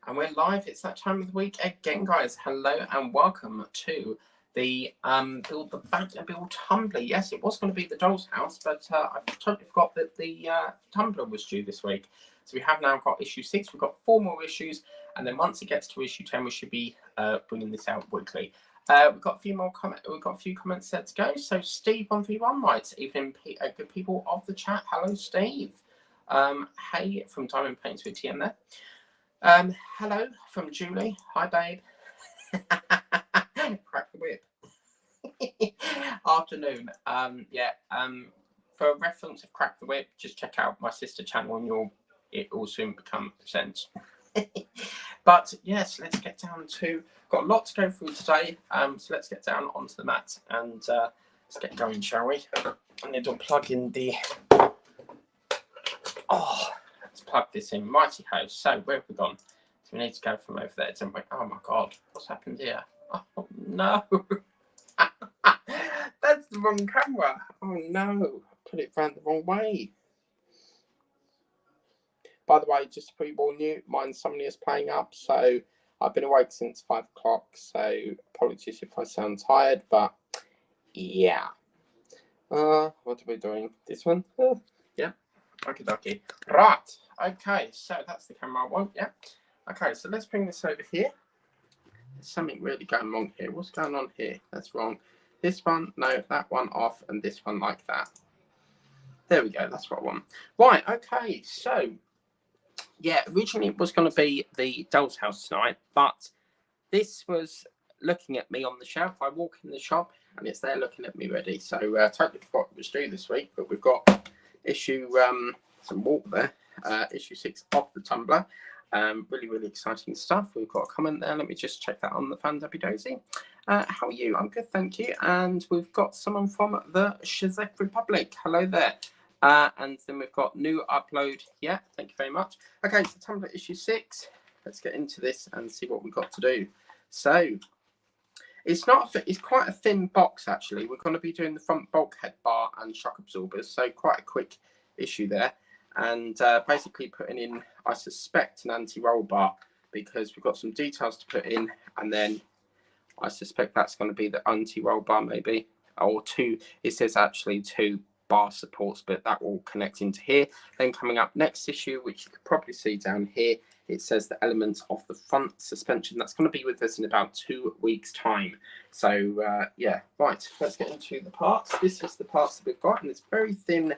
And we're live. It's that time of the week again, guys. Hello and welcome to the build the Batmobile Tumbler. Yes, it was going to be the doll's house, but I totally forgot that the Tumbler was due this week. So we have now got issue 6. We've got 4 more issues, and then once it gets to issue 10, we should be bringing this out weekly. We've got a few more comments. We've got a few comments set to go. So Steve 131 writes, "Evening, good people of the chat. Hello, Steve. Hey from Diamond Paints with TM there. Hello from Julie. Hi, babe. Crack the whip. Afternoon. For reference of Crack the Whip, just check out my sister channel and it will soon become sense. But yes, let's get down to, got a lot to go through today. So let's get down onto the mat and let's get going, shall we? I need to plug in the, let's plug this in, mighty ho. So where have we gone? So we need to go from over there, don't we? Oh my God, what's happened here? Oh no. That's the wrong camera. Oh no, I put it round the wrong way. By the way, just to pre-warn you, my insomnia is playing up, so I've been awake since 5 o'clock, so apologies if I sound tired, but yeah. What are we doing? This one? Yeah. Okie dokie. Right. Okay, so that's the camera I want, yeah. Okay, so let's bring this over here. There's something really going wrong here. What's going on here? That's wrong. This one, no, that one off, and this one like that. There we go, that's what I want. Right, okay, so yeah, originally it was going to be the doll's house tonight, but this was looking at me on the shelf. I walk in the shop and it's there looking at me ready. So totally forgot it was due this week, but we've got issue some water there, issue 6 of the Tumbler. Really, really exciting stuff. We've got a comment there. Let me just check that on the fan Debbie Dozy. How are you? I'm good, thank you. And we've got someone from the Czech Republic. Hello there. And then we've got new upload. Yeah, thank you very much. Okay, so Tumbler issue 6. Let's get into this and see what we've got to do. So it's quite a thin box actually. We're going to be doing the front bulkhead bar and shock absorbers. So quite a quick issue there. And basically putting in, I suspect, an anti-roll bar because we've got some details to put in, and then I suspect that's going to be the anti-roll bar maybe, or 2. It says actually 2 bar supports, but that will connect into here. Then coming up next issue, which you could probably see down here, it says the elements of the front suspension. That's going to be with us in about 2 weeks time. So yeah, right, let's get into the parts. This is the parts that we've got in this very thin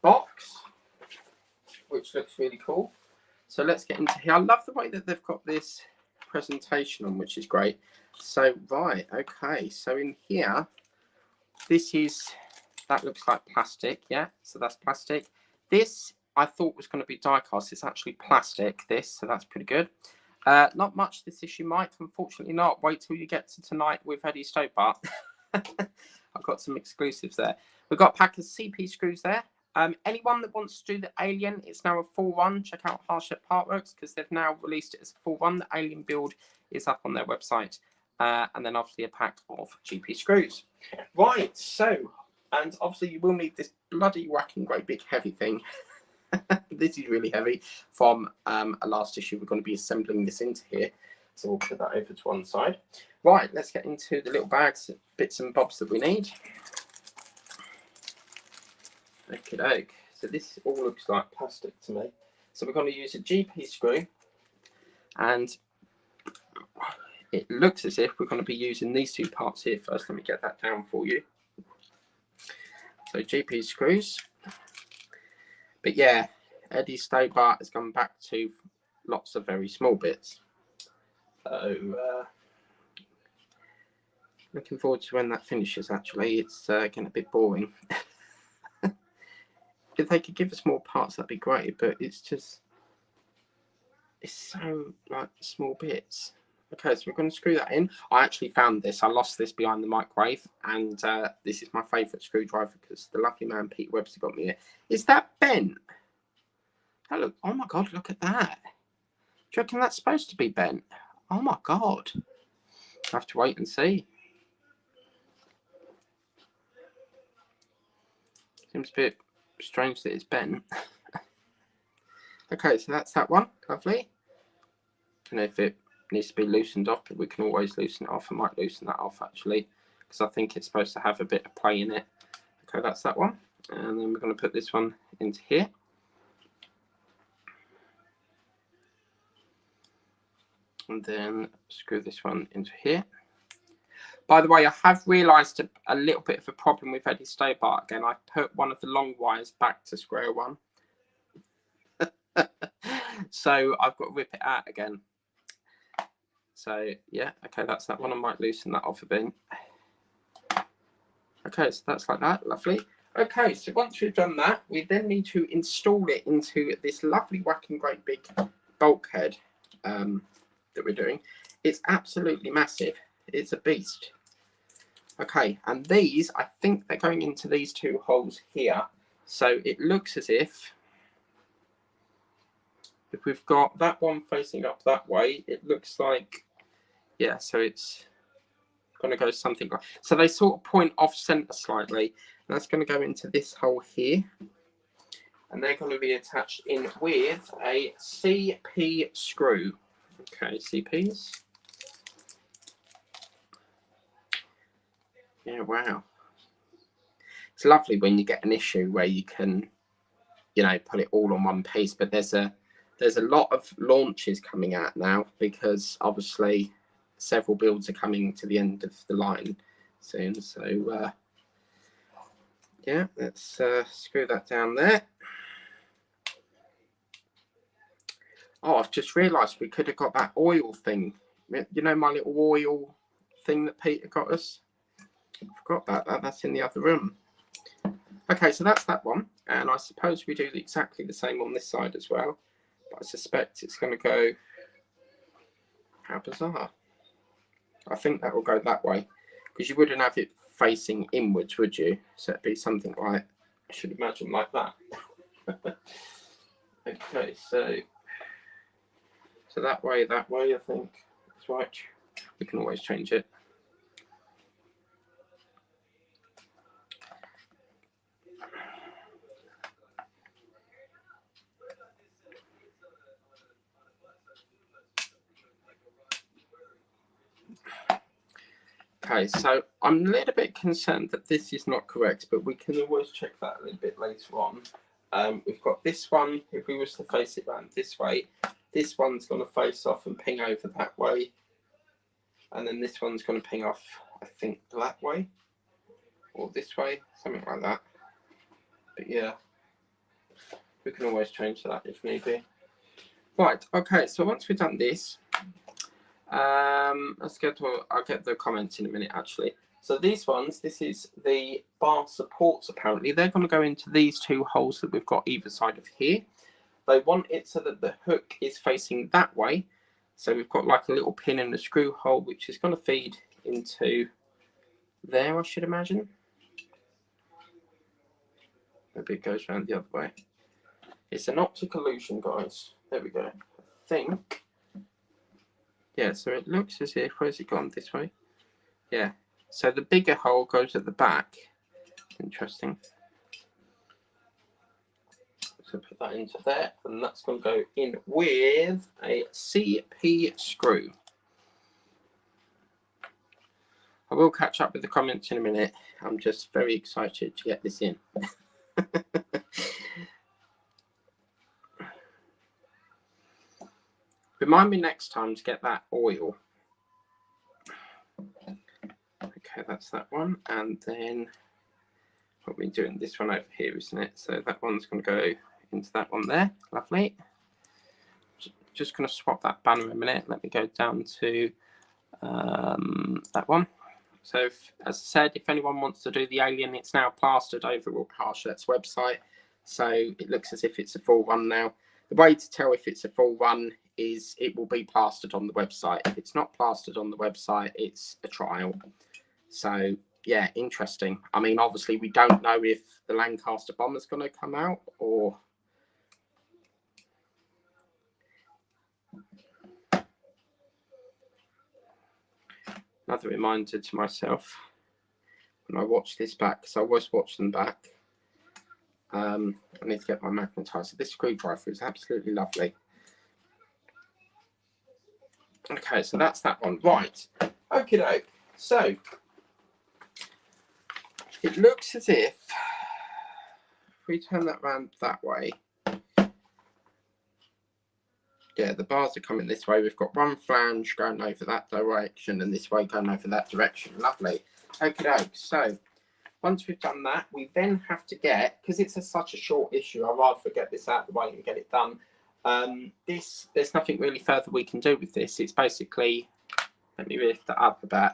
box, which looks really cool. So let's get into here. I love the way that they've got this presentation on, which is great. So right, okay, so in here, that looks like plastic, yeah, so that's plastic. This I thought was going to be die cast. It's actually plastic, this, so that's pretty good. Not much this issue, Mike, unfortunately not. Wait till you get to tonight with Eddie Stopart. I've got some exclusives there. We've got a pack of CP screws there. Anyone that wants to do the Alien, it's now a full run. Check out Hardship Partworks because they've now released it as a full run. The Alien build is up on their website. And then obviously a pack of GP screws. Right, so, and obviously you will need this bloody whacking great big heavy thing. This is really heavy. From a last issue, we're going to be assembling this into here. So we'll put that over to one side. Right, let's get into the little bags, bits and bobs that we need. Okie doke. So this all looks like plastic to me. So we're going to use a GP screw, and it looks as if we're going to be using these 2 parts here first. Let me get that down for you. So GP screws. But yeah, Eddie Stopart has gone back to lots of very small bits. So looking forward to when that finishes actually. It's getting a bit boring. If they could give us more parts, that'd be great, but it's so like small bits. Okay, so we're going to screw that in. I actually found this. I lost this behind the microwave, and this is my favourite screwdriver because the lovely man Pete Webster got me it. Is that bent? That look, oh my God, look at that. Do you reckon that's supposed to be bent? Oh my God. I have to wait and see. Seems a bit strange that it's bent. Okay, so that's that one. Lovely. And if it needs to be loosened off, we can always loosen it off. I might loosen that off actually, because I think it's supposed to have a bit of play in it. Okay, that's that one. And then we're going to put this one into here. And then screw this one into here. By the way, I have realised a little bit of a problem with Eddie's Stobart again. I put one of the long wires back to square one. So I've got to rip it out again. So yeah, okay, that's that one. I might loosen that off a bit. Okay, so that's like that. Lovely. Okay, so once we've done that, we then need to install it into this lovely whacking great big bulkhead that we're doing. It's absolutely massive. It's a beast. Okay, and these, I think they're going into these two holes here. So it looks as if we've got that one facing up that way, it looks like, yeah, so it's going to go something like, so they sort of point off center slightly. And that's going to go into this hole here. And they're going to be attached in with a CP screw. Okay, CPs. Yeah, wow. It's lovely when you get an issue where you can, you know, put it all on one piece. But there's a lot of launches coming out now because obviously several builds are coming to the end of the line soon. So yeah, let's screw that down there. Oh, I've just realised we could have got that oil thing. You know, my little oil thing that Peter got us? I forgot about that. That's in the other room. Okay, so that's that one. And I suppose we do exactly the same on this side as well. But I suspect it's going to go... How bizarre. I think that will go that way. Because you wouldn't have it facing inwards, would you? So it'd be something like... I should imagine like that. Okay, so that way, I think. That's right. We can always change it. Okay, so I'm a little bit concerned that this is not correct, but we can always check that a little bit later on. We've got this one, if we was to face it around this way, this one's going to face off and ping over that way. And then this one's going to ping off, I think, that way. Or this way, something like that. But yeah, we can always change that if need be. Right, okay, so once we've done this, let's get to, I'll get the comments in a minute actually. So these ones, this is the bar supports apparently. They're going to go into these two holes that we've got either side of here. They want it so that the hook is facing that way. So we've got like a little pin and a screw hole, which is going to feed into there, I should imagine. Maybe it goes around the other way. It's an optic illusion, guys. There we go. I think. Yeah, so it looks as if, where's it gone? This way? Yeah. So the bigger hole goes at the back. Interesting. So put that into there, and that's going to go in with a CP screw. I will catch up with the comments in a minute. I'm just very excited to get this in. Remind me next time to get that oil. Okay, that's that one. And then what we're doing, this one over here, isn't it? So that one's going to go into that one there. Lovely. Just going to swap that banner a minute. Let me go down to that one. So as I said, if anyone wants to do the alien, it's now plastered over Will Carshlet's website. So it looks as if it's a full one now. The way to tell if it's a full one is it will be plastered on the website. If it's not plastered on the website, it's a trial. So yeah, interesting. I mean, obviously we don't know if the Lancaster bomber's going to come out or... Another reminder to myself when I watch this back, because I always watch them back. I need to get my magnetizer. This screwdriver is absolutely lovely. Okay, so that's that one. Right. Okay, doke. So it looks as if we turn that round that way. Yeah, the bars are coming this way. We've got one flange going over that direction and this way going over that direction. Lovely. Okay, doke. So once we've done that, we then have to get, because it's such a short issue, I'd rather get this out of the way and get it done. There's nothing really further we can do with this. It's basically, let me lift that up a bit,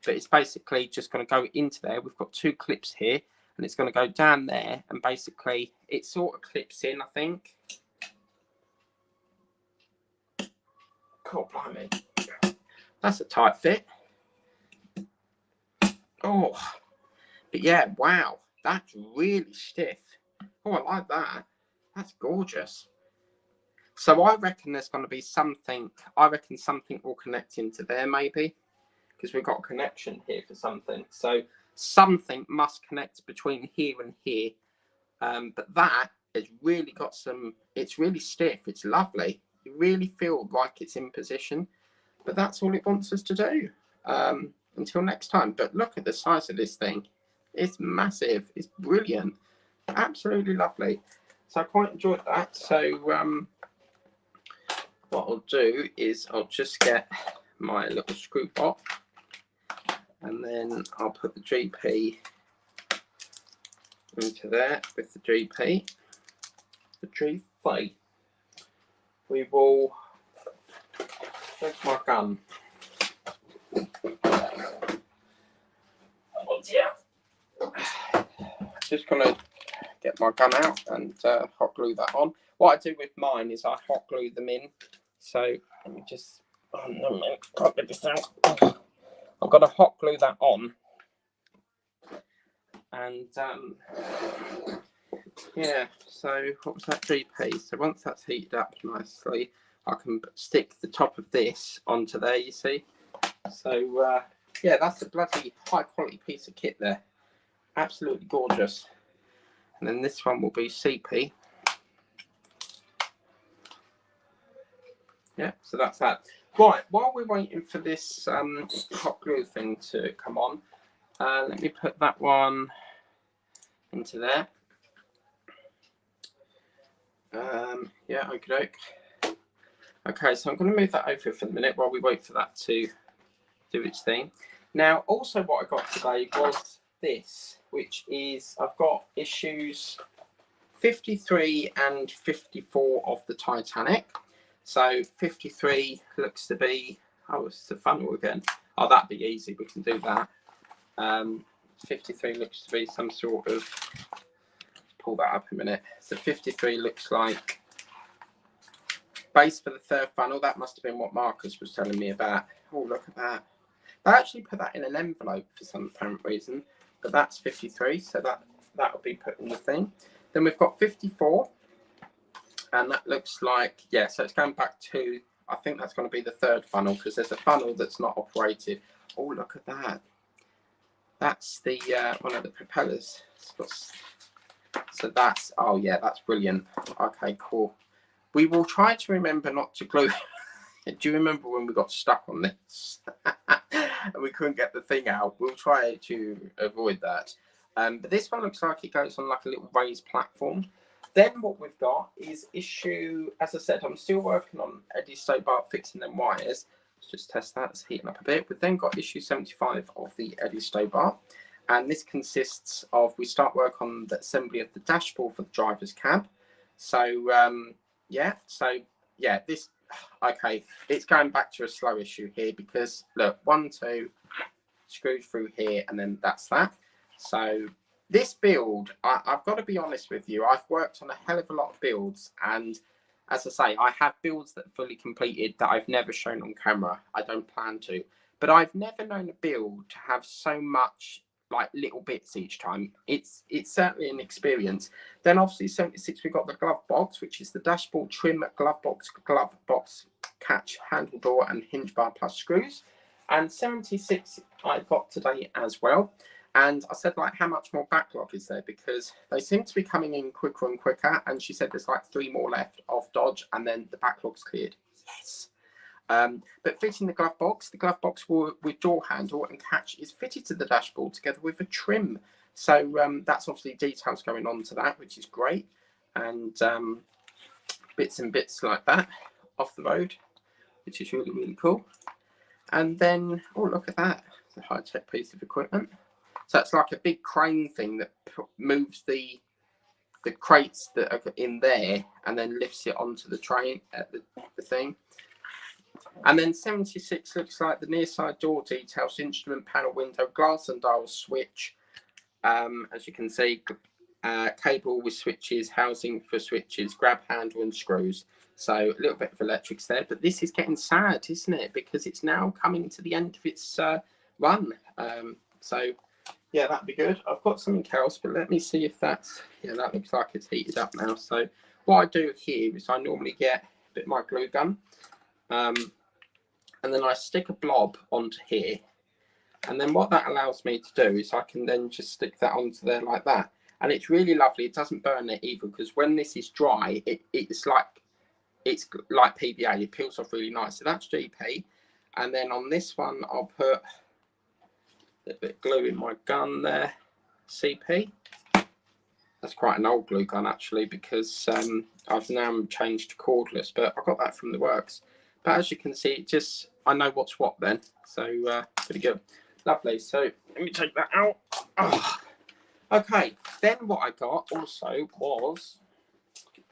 but it's basically just going to go into there. We've got 2 clips here, and it's going to go down there, and basically it sort of clips in, I think. God blimey. That's a tight fit. Oh, but yeah, wow, that's really stiff. Oh, I like that. That's gorgeous. So I reckon there's going to be something, I reckon something will connect into there maybe, because we've got a connection here for something. So something must connect between here and here. But that has really got some, it's really stiff, it's lovely. You really feel like it's in position, but that's all it wants us to do. Until next time. But look at the size of this thing. It's massive, it's brilliant, absolutely lovely. So I quite enjoyed that. So what I'll do is I'll just get my little screw pop, and then I'll put the GP into there with the GP. The GP. We will take my gun. Oh dear. Just gonna get my gun out and hot glue that on. What I do with mine is I hot glue them in. So let me just, oh no man, can't get this out. I've got to hot glue that on. And yeah, so what was that GP? So once that's heated up nicely, I can stick the top of this onto there, you see. So yeah, that's a bloody high quality piece of kit there. Absolutely gorgeous. And then this one will be CP. Yeah, so that's that. Right, while we're waiting for this hot glue thing to come on, let me put that one into there. Yeah, okay. Okay, so I'm going to move that over for the minute while we wait for that to do its thing. Now, also what I got today was this, which is I've got issues 53 and 54 of the Titanic. So 53 looks to be, oh, it's the funnel again. Oh, that'd be easy. We can do that. 53 looks to be some sort of, pull that up a minute. So 53 looks like base for the 3rd funnel. That must have been what Marcus was telling me about. Oh, look at that. I actually put that in an envelope for some apparent reason, but that's 53, so that will be put in the thing. Then we've got 54, and that looks like, yeah, so it's going back to, I think that's going to be the 3rd funnel, because there's a funnel that's not operated. Oh, look at that. That's the one of the propellers. So that's, oh yeah, that's brilliant. Okay, cool. We will try to remember not to glue. Do you remember when we got stuck on this and we couldn't get the thing out? We'll try to avoid that. But this one looks like it goes on like a little raised platform. Then what we've got is issue, as I said, I'm still working on Eddie Stobart fixing them wires. Let's just test that, it's heating up a bit. We've then got issue 75 of the Eddie Stobart. And this consists of, we start work on the assembly of the dashboard for the driver's cab. So, yeah, this, okay, it's going back to a slow issue here because, look, 1, 2, screws through here, and then that's that. So this build, I've got to be honest with you, I've worked on a hell of a lot of builds, and as I say, I have builds that are fully completed that I've never shown on camera. I don't plan to, but I've never known a build to have so much like little bits each time. It's certainly an experience. Then obviously 76, we've got the glove box, which is the dashboard trim, glove box, catch, handle door, and hinge bar plus screws. And 76 I got today as well. And I said, like, how much more backlog is there? Because they seem to be coming in quicker and quicker. And she said there's like 3 more left of Dodge, and then the backlog's cleared. Yes. But fitting the glove box will, with door handle and catch is fitted to the dashboard together with a trim. So that's obviously details going on to that, which is great. And bits and bits like that off the road, which is really, really cool. And then, oh, look at that. It's a high-tech piece of equipment. So it's like a big crane thing that moves the crates that are in there and then lifts it onto the train at the thing. And then 76 looks like the near side door details, instrument panel, window, glass and dial switch. As you can see, cable with switches, housing for switches, grab handle and screws. So a little bit of electrics there, but this is getting sad, isn't it? Because it's now coming to the end of its run. So yeah, that'd be good. I've got something else, but let me see if that's, yeah, that looks like it's heated up now. So what I do here is I normally get a bit of my glue gun, and then I stick a blob onto here. And then what that allows me to do is I can then just stick that onto there like that. And it's really lovely. It doesn't burn it either, because when this is dry, it's like PVA. It peels off really nice. So that's GP. And then on this one, I'll put a little bit of glue in my gun there, CP. That's quite an old glue gun actually, because I've now changed to cordless, but I got that from the works. But as you can see, I know what's what then. So pretty good. Lovely. So let me take that out. Oh. Okay, then what I got also was,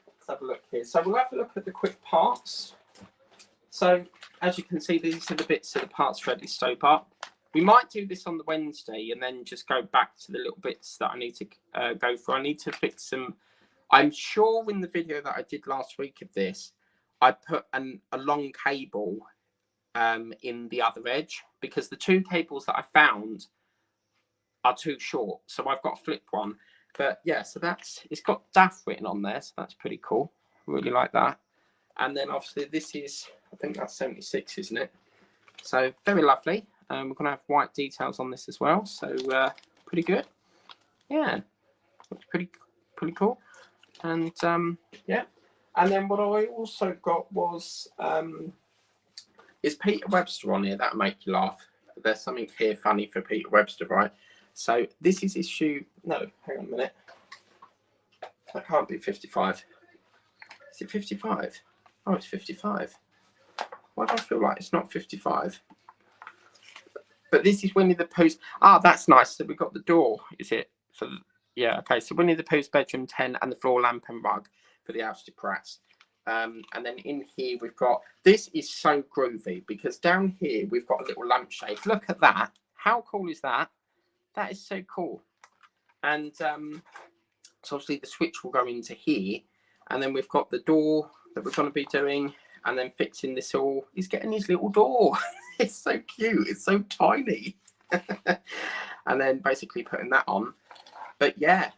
let's have a look here. So we'll have a look at the quick parts. So as you can see, these are the bits of the parts ready to stope up. We might do this on the Wednesday and then just go back to the little bits that I need to go through. I need to fix some. I'm sure in the video that I did last week of this, I put a long cable in the other edge, because the two cables that I found are too short. So I've got a flip one. But yeah, so it's got DAF written on there. So that's pretty cool. Really like that. And then obviously this is, I think that's 76, isn't it? So very lovely. We're going to have white details on this as well. So pretty good. Yeah, looks pretty cool. And yeah. And then what I also got was, is Peter Webster on here. That'll make you laugh. There's something here funny for Peter Webster, right? So this is issue, no, hang on a minute. That can't be 55. Is it 55? Oh, it's 55. Why do I feel like it's not 55? But this is Winnie the Pooh's. Ah, that's nice. So we've got the door, is it? For the, yeah, okay. So Winnie the Pooh's bedroom 10 and the floor lamp and rug for the ousted Pratt. And then in here we've got, this is so groovy, because down here we've got a little lampshade. Look at that. How cool is that? That is so cool. And so obviously the switch will go into here, and then we've got the door that we're going to be doing, and then fixing this all. He's getting his little door. It's so cute. It's so tiny. And then basically putting that on. But yeah,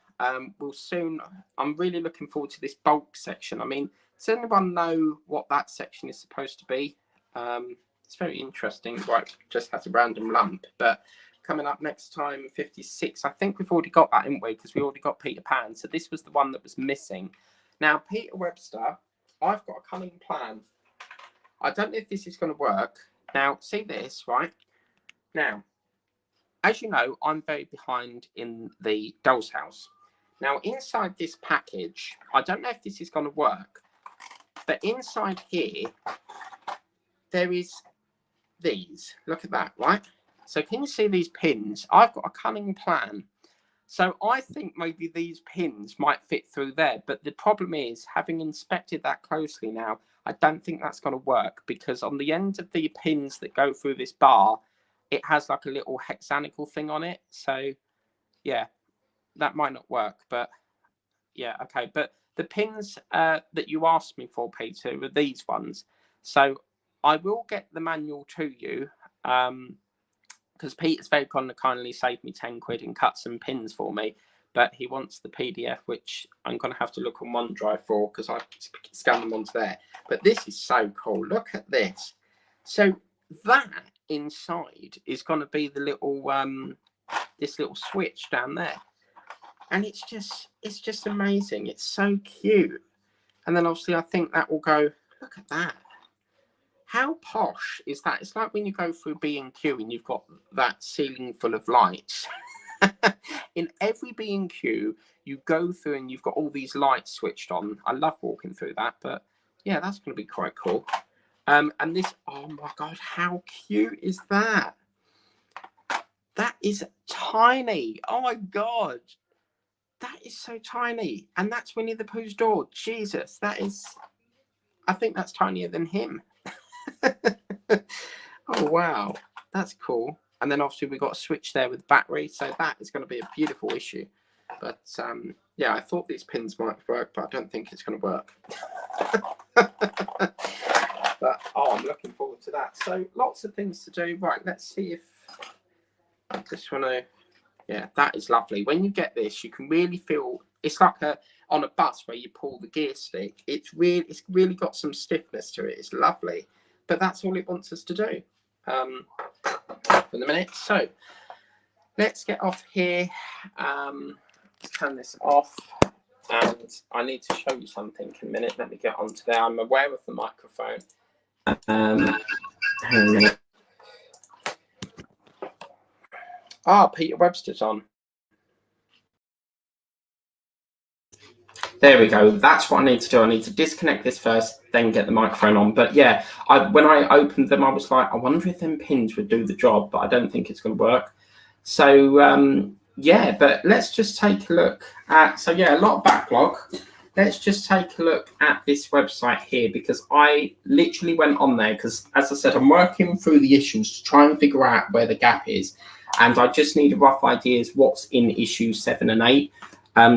we'll soon, I'm really looking forward to this bulk section. I mean, does anyone know what that section is supposed to be? It's very interesting. Right, just has a random lump. But coming up next time, 56. I think we've already got that, haven't we? Because we already got Peter Pan. So this was the one that was missing. Now, Peter Webster, I've got a cunning plan. I don't know if this is going to work. Now, see this, right? Now, as you know, I'm very behind in the doll's house. Now, inside this package, I don't know if this is going to work, but inside here, there is these. Look at that, right? So can you see these pins? I've got a cunning plan. So I think maybe these pins might fit through there. But the problem is, having inspected that closely now, I don't think that's going to work, because on the end of the pins that go through this bar, it has like a little hexagonal thing on it. So yeah, that might not work. But yeah, okay. But the pins that you asked me for, Peter, are these ones. So I will get the manual to you, because Peter's very kindly saved me 10 quid and cut some pins for me. But he wants the PDF, which I'm going to have to look on OneDrive for, because I scan them onto there. But this is so cool. Look at this. So that inside is going to be the little this little switch down there, and it's just amazing. It's so cute. And then obviously I think that will go. Look at that. How posh is that? It's like when you go through B&Q and you've got that ceiling full of lights. In every B&Q you go through and you've got all these lights switched on. I love walking through that, but yeah, that's going to be quite cool. And this, oh my God, how cute is that? That is tiny. Oh my God. That is so tiny. And that's Winnie the Pooh's door. Jesus, that is, I think that's tinier than him. Oh, wow. That's cool. And then obviously we've got a switch there with battery. So that is going to be a beautiful issue. But yeah, I thought these pins might work, but I don't think it's going to work. But oh, I'm looking forward to that. So lots of things to do. Right, let's see if I just want to. Yeah, that is lovely. When you get this, you can really feel it's like on a bus where you pull the gear stick. It's really got some stiffness to it. It's lovely. But that's all it wants us to do for the minute. So let's get off here. Let's turn this off. And I need to show you something in a minute. Let me get onto there. I'm aware of the microphone. Hang on a minute. Peter Webster's on. There we go. That's what I need to do. I need to disconnect this first, then get the microphone on. But yeah, when I opened them, I was like, I wonder if them pins would do the job, but I don't think it's going to work. So yeah, but let's just take a look at, so yeah, a lot of backlog. Let's just take a look at this website here, because I literally went on there because, as I said, I'm working through the issues to try and figure out where the gap is. And I just need a rough idea of what's in issues 7 and 8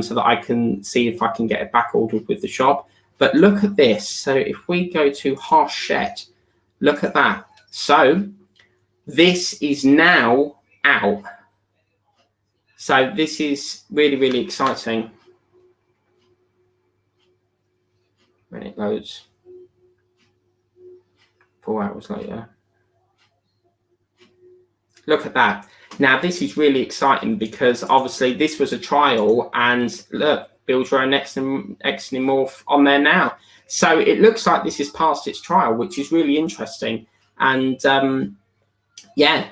so that I can see if I can get it back ordered with the shop. But look at this. So if we go to Harshette, look at that. So this is now out. So this is really, really exciting. When it loads 4 hours later. Look at that. Now, this is really exciting because obviously this was a trial, and look, build your own Exonomorph on there now. So it looks like this is past its trial, which is really interesting. And yeah,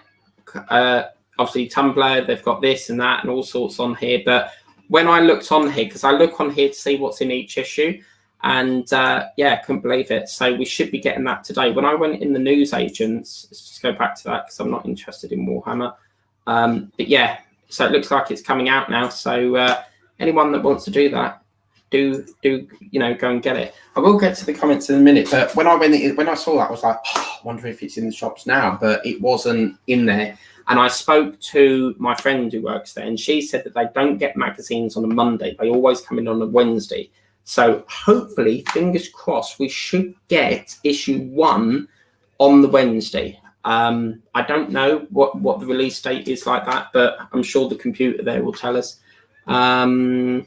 obviously Tumbler, they've got this and that and all sorts on here. But when I looked on here, because I look on here to see what's in each issue, and yeah, couldn't believe it. So we should be getting that today. When I went in the news agents, let's just go back to that because I'm not interested in Warhammer. But yeah, so it looks like it's coming out now. So anyone that wants to do that, do you know, go and get it. I will get to the comments in a minute. But when I saw that, I was like, oh, I wonder if it's in the shops now. But it wasn't in there. And I spoke to my friend who works there, and she said that they don't get magazines on a Monday. They always come in on a Wednesday. So hopefully, fingers crossed, we should get issue 1 on the Wednesday. I don't know what the release date is like that, but I'm sure the computer there will tell us. Okay,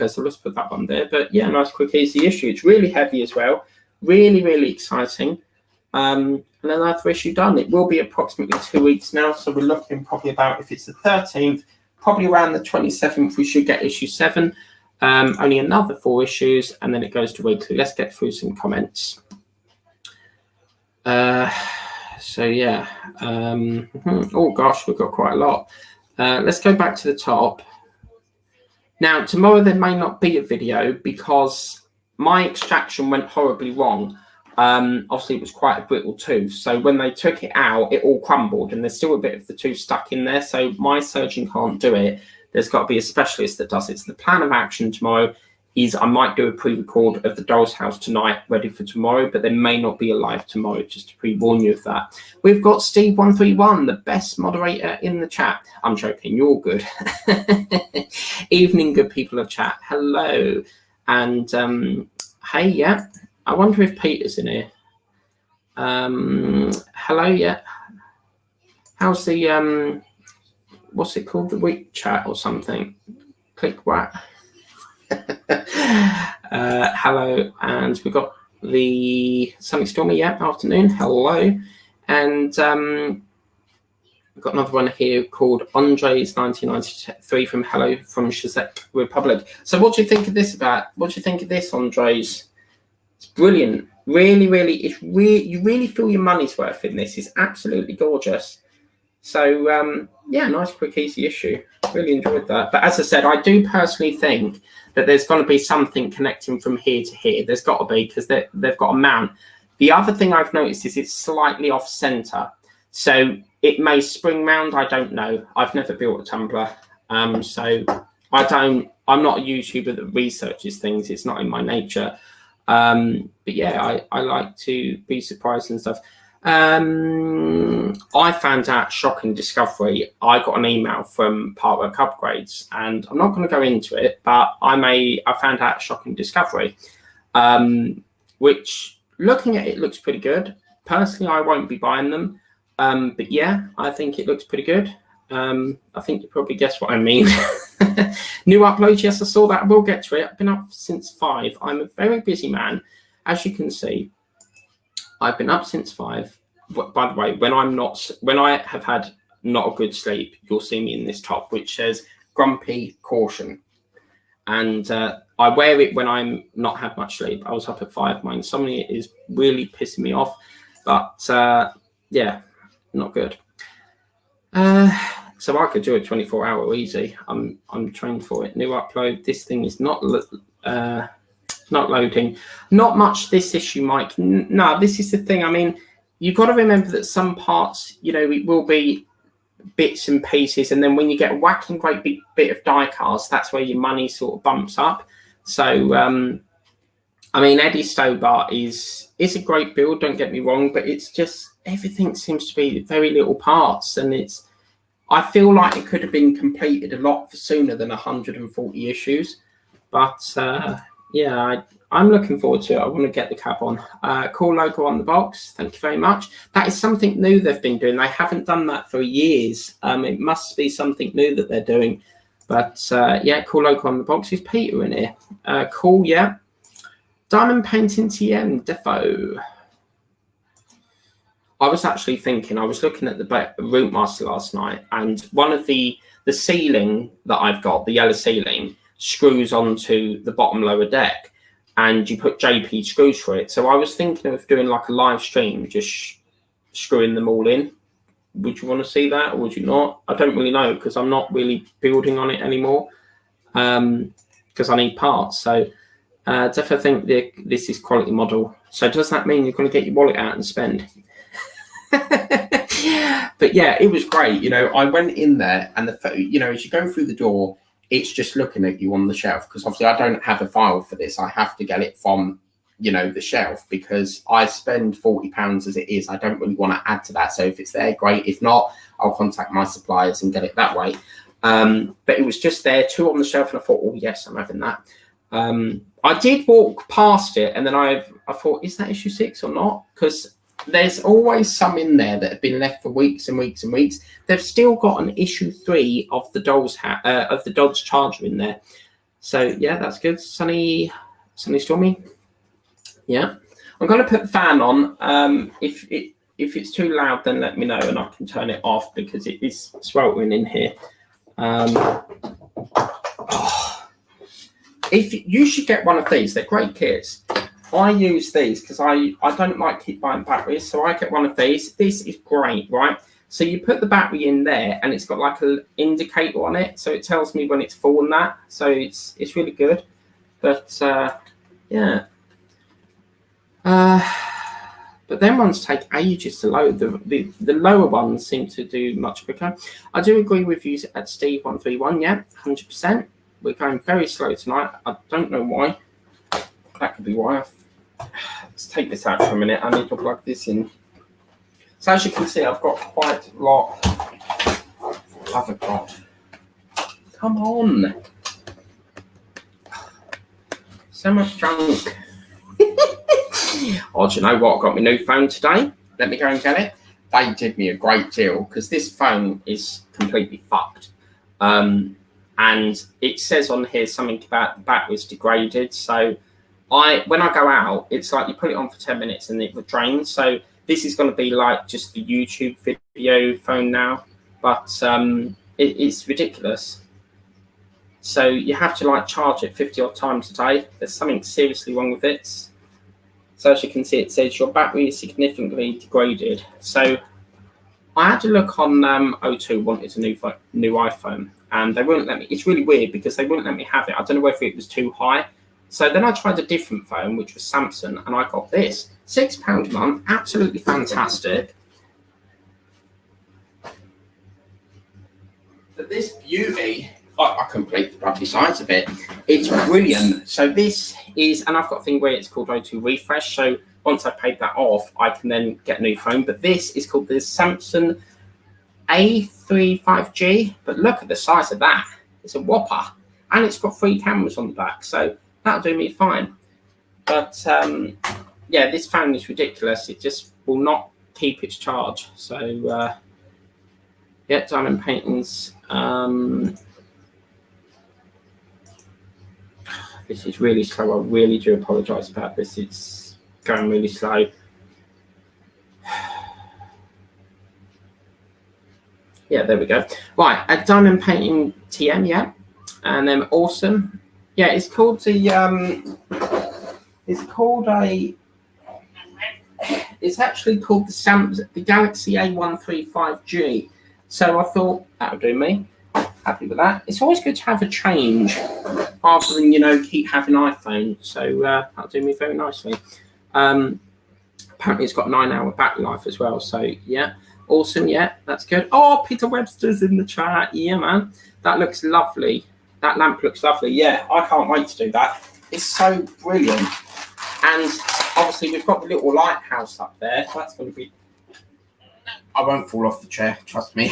so let's put that one there. But yeah, nice, quick, easy issue. It's really heavy as well. Really, really exciting. And another issue done. It will be approximately 2 weeks now. So we're looking probably about, if it's the 13th, probably around the 27th, we should get issue 7. Only another 4 issues, and then it goes to weekly. Let's get through some comments. So yeah. Oh gosh, we've got quite a lot. Let's go back to the top. Now, tomorrow there may not be a video because my extraction went horribly wrong. Obviously, it was quite a brittle tooth. So when they took it out, it all crumbled, and there's still a bit of the tooth stuck in there. So my surgeon can't do it. There's got to be a specialist that does it. So the plan of action tomorrow is I might do a pre-record of the Doll's House tonight, ready for tomorrow, but there may not be a live tomorrow, just to pre-warn you of that. We've got Steve131, the best moderator in the chat. I'm joking, you're good. Evening, good people of chat. Hello. And hey, yeah, I wonder if Peter's in here. Hello, yeah. How's the, what's it called? The week chat or something? Click what? Hello, and we've got the Sunny Stormy, yeah, afternoon. Hello. And we've got another one here called Andres 1993 from Hello from Czech Republic. So what do you think of this Andres? It's brilliant. Really, you really feel your money's worth in this. It's absolutely gorgeous. So yeah, nice, quick, easy issue. Really enjoyed that. But as I said, I do personally think that there's going to be something connecting from here to here. There's got to be, because they've got a mount. The other thing I've noticed is it's slightly off center, so it may spring mount. I don't know. I've never built a tumbler, so I'm not a YouTuber that researches things. It's not in my nature. But yeah, I like to be surprised and stuff. I found out, shocking discovery, I got an email from Partwork Upgrades, and I'm not going to go into it, but I found out, shocking discovery, which, looking at it, looks pretty good. Personally, I won't be buying them, but yeah, I think it looks pretty good. I think you probably guessed what I mean. New uploads, yes, I saw that. We'll get to it. I've been up since 5. I'm a very busy man, as you can see. I've been up since 5. By the way, when I have had not a good sleep, you'll see me in this top, which says Grumpy Caution. And I wear it when I'm not had much sleep. I was up at 5. My insomnia is really pissing me off. But yeah, not good. So I could do a 24-hour easy. I'm trained for it. New upload. This thing is not loading. Not much this issue, Mike. No, this is the thing. I mean, you've got to remember that some parts, it will be bits and pieces, and then when you get a whacking great big bit of die cast, that's where your money sort of bumps up. So I mean, Eddie Stobart is a great build, don't get me wrong, but it's just everything seems to be very little parts, and I feel like it could have been completed a lot sooner than 140 issues. But yeah, I'm looking forward to it. I want to get the cab on. Cool logo on the box. Thank you very much. That is something new they've been doing. They haven't done that for years. It must be something new that they're doing. But yeah, cool logo on the box. Is Peter in here? Cool, yeah. Diamond Painting TM Defo. I was actually thinking, I was looking at the Route Master last night, and one of the ceiling that I've got, the yellow ceiling, screws onto the bottom lower deck, and you put JP screws for it. So I was thinking of doing like a live stream, just screwing them all in. Would you want to see that, or would you not? I don't really know, because I'm not really building on it anymore, because I need parts. So definitely think this is quality model. So does that mean you're going to get your wallet out and spend? But yeah, it was great. I went in there, and as you go through the door, it's just looking at you on the shelf, because obviously I don't have a file for this. I have to get it from the shelf, because I spend £40 as it is. I don't really want to add to that. So if it's there, great. If not, I'll contact my suppliers and get it that way. But it was just there, 2 on the shelf, and I thought, oh yes, I'm having that. I did walk past it, and then I thought, is that issue 6 or not? Because there's always some in there that have been left for weeks and weeks and weeks. They've still got an issue 3 of the Dodge Charger in there. So yeah, that's good. Sunny Stormy. Yeah, I'm going to put the fan on. If it's too loud, then let me know and I can turn it off, because it is sweltering in here. If you should get one of these, they're great kits. I use these because I don't like keep buying batteries, so I get one of these. This is great, right? So you put the battery in there, and it's got like an indicator on it, so it tells me when it's full and that. So it's really good. But yeah. But them ones take ages to load. The lower ones seem to do much quicker. I do agree with you at Steve131. Yeah, 100%. We're going very slow tonight. I don't know why. That could be why. Let's take this out for a minute. I need to plug this in. So as you can see, I've got quite a lot. I've got. Come on. So much junk. Oh, do you know what? I got my new phone today. Let me go and get it. They did me a great deal, because this phone is completely fucked. And it says on here something about the battery's degraded. So when I go out, it's like you put it on for 10 minutes and it drains. So this is going to be like just the YouTube video phone now, but it's ridiculous. So you have to like charge it 50 odd times a day. There's something seriously wrong with it. So as you can see, it says your battery is significantly degraded. So I had to look on O2 wanted a new iPhone, and they wouldn't let me. It's really weird because they wouldn't let me have it. I don't know whether it was too high. So then I tried a different phone, which was Samsung, and I got this. £6 a month, absolutely fantastic. But this beauty, I complete the bloody size of it. It's brilliant. So this is, and I've got a thing where it's called O2 Refresh. So once I paid that off, I can then get a new phone. But this is called the Samsung A35G. But look at the size of that. It's a whopper. And it's got 3 cameras on the back. So that'll do me fine. But yeah, this phone is ridiculous. It just will not keep its charge. So yeah, diamond paintings. This is really slow. I really do apologise about this. It's going really slow. Yeah, there we go. Right, a diamond painting TM, yeah. And then awesome. Yeah, it's called the it's actually called the Galaxy A135G. So I thought that would do me. Happy with that. It's always good to have a change rather than, you know, keep having iPhone. So that'll do me very nicely. Apparently it's got 9-hour battery life as well. So yeah, awesome. Yeah, that's good. Oh, Peter Webster's in the chat. Yeah, man. That looks lovely. That lamp looks lovely. Yeah, I can't wait to do that. It's so brilliant. And obviously we've got the little lighthouse up there. That's going to be... I won't fall off the chair, trust me.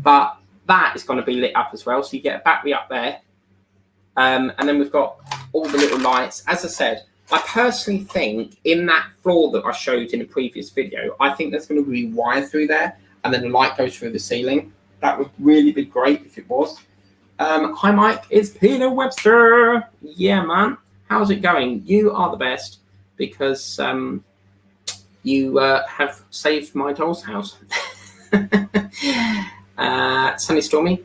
But that is going to be lit up as well. So you get a battery up there. And then we've got all the little lights. As I said, I personally think in that floor that I showed in a previous video, I think there's going to be wire through there. And then the light goes through the ceiling. That would really be great if it was. Hi, Mike. It's Peter Webster. Yeah, man. How's it going? You are the best because you have saved my doll's house. Sunny Stormy.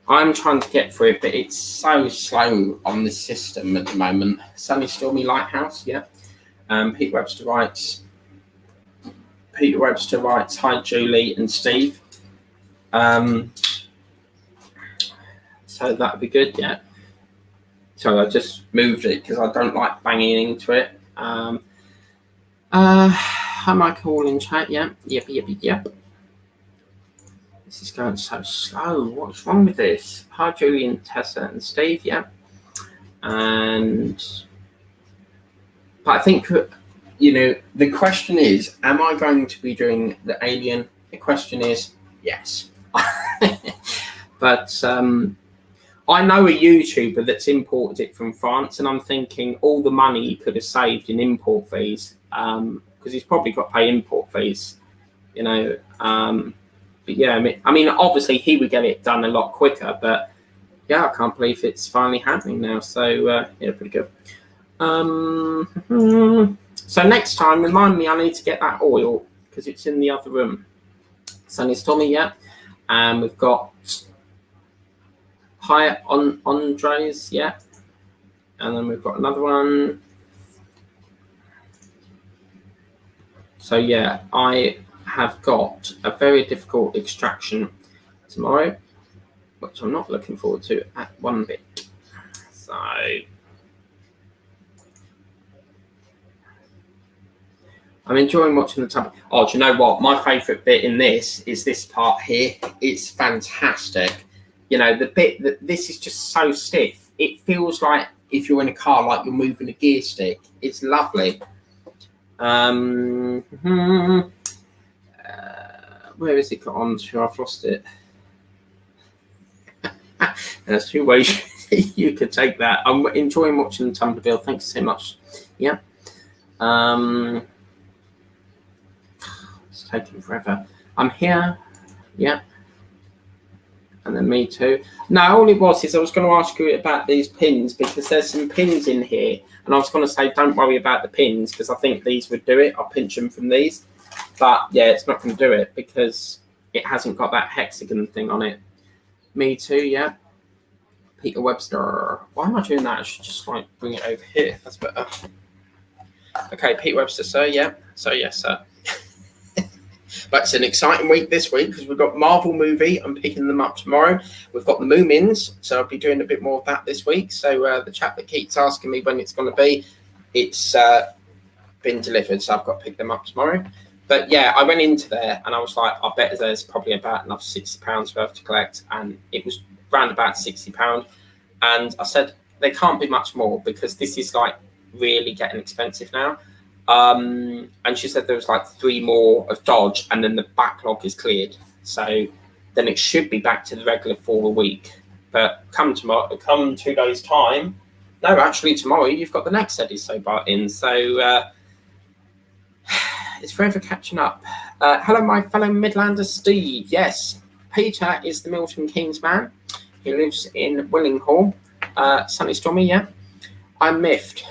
I'm trying to get through it, but it's so slow on the system at the moment. Sunny Stormy Lighthouse, yeah. Peter Webster writes, hi, Julie and Steve. So that would be good, yeah. So I just moved it because I don't like banging into it. Hi, Michael in chat, yeah. Yep. This is going so slow. What's wrong with this? Hi, Julian, Tessa, and Steve, yeah. But I think, you know, the question is, am I going to be doing the Alien? The question is, yes. But I know a YouTuber that's imported it from France, and I'm thinking all the money he could have saved in import fees, because he's probably got to pay import fees, you know. But yeah, I mean, obviously he would get it done a lot quicker, but yeah, I can't believe it's finally happening now. So yeah, pretty good. So next time, remind me, I need to get that oil because it's in the other room. Sunny Stormy, yeah. And we've got Hi on Andres, yeah. And then we've got another one. So yeah, I have got a very difficult extraction tomorrow, which I'm not looking forward to at one bit. So I'm enjoying watching the tumble. Oh, do you know what? My favourite bit in this is this part here. It's fantastic. You know, the bit that this is just so stiff. It feels like if you're in a car, like you're moving a gear stick. It's lovely. Where is it got on to? I've lost it. There's 2 ways you could take that. I'm enjoying watching the Tumbler build. Thanks so much. Yeah. It's taking forever. I'm here. Yeah. And then me too. No, all it was is I was going to ask you about these pins because there's some pins in here. And I was going to say, don't worry about the pins because I think these would do it. I'll pinch them from these. But yeah, it's not going to do it because it hasn't got that hexagon thing on it. Me too, yeah. Peter Webster. Why am I doing that? I should just like bring it over here. That's better. Okay, Peter Webster, sir. Yeah. So yes, sir. But it's an exciting week this week because we've got Marvel movie. I'm picking them up tomorrow. We've got the Moomins, so I'll be doing a bit more of that this week. So the chap that keeps asking me when it's going to be, it's been delivered, so I've got to pick them up tomorrow. But yeah, I went into there and I was like, I bet there's probably about another £60 worth to collect, and it was round about £60. And I said there can't be much more because this is like really getting expensive now. And she said there was like 3 more of Dodge, and then the backlog is cleared. So then it should be back to the regular 4 a week. But come 2 days' time. No, actually tomorrow you've got the next Eddie So Bar in. So it's forever catching up. Hello, my fellow Midlander Steve. Yes, Peter is the Milton Keynes man. He lives in Willinghall. Sunny stormy, yeah. I'm miffed.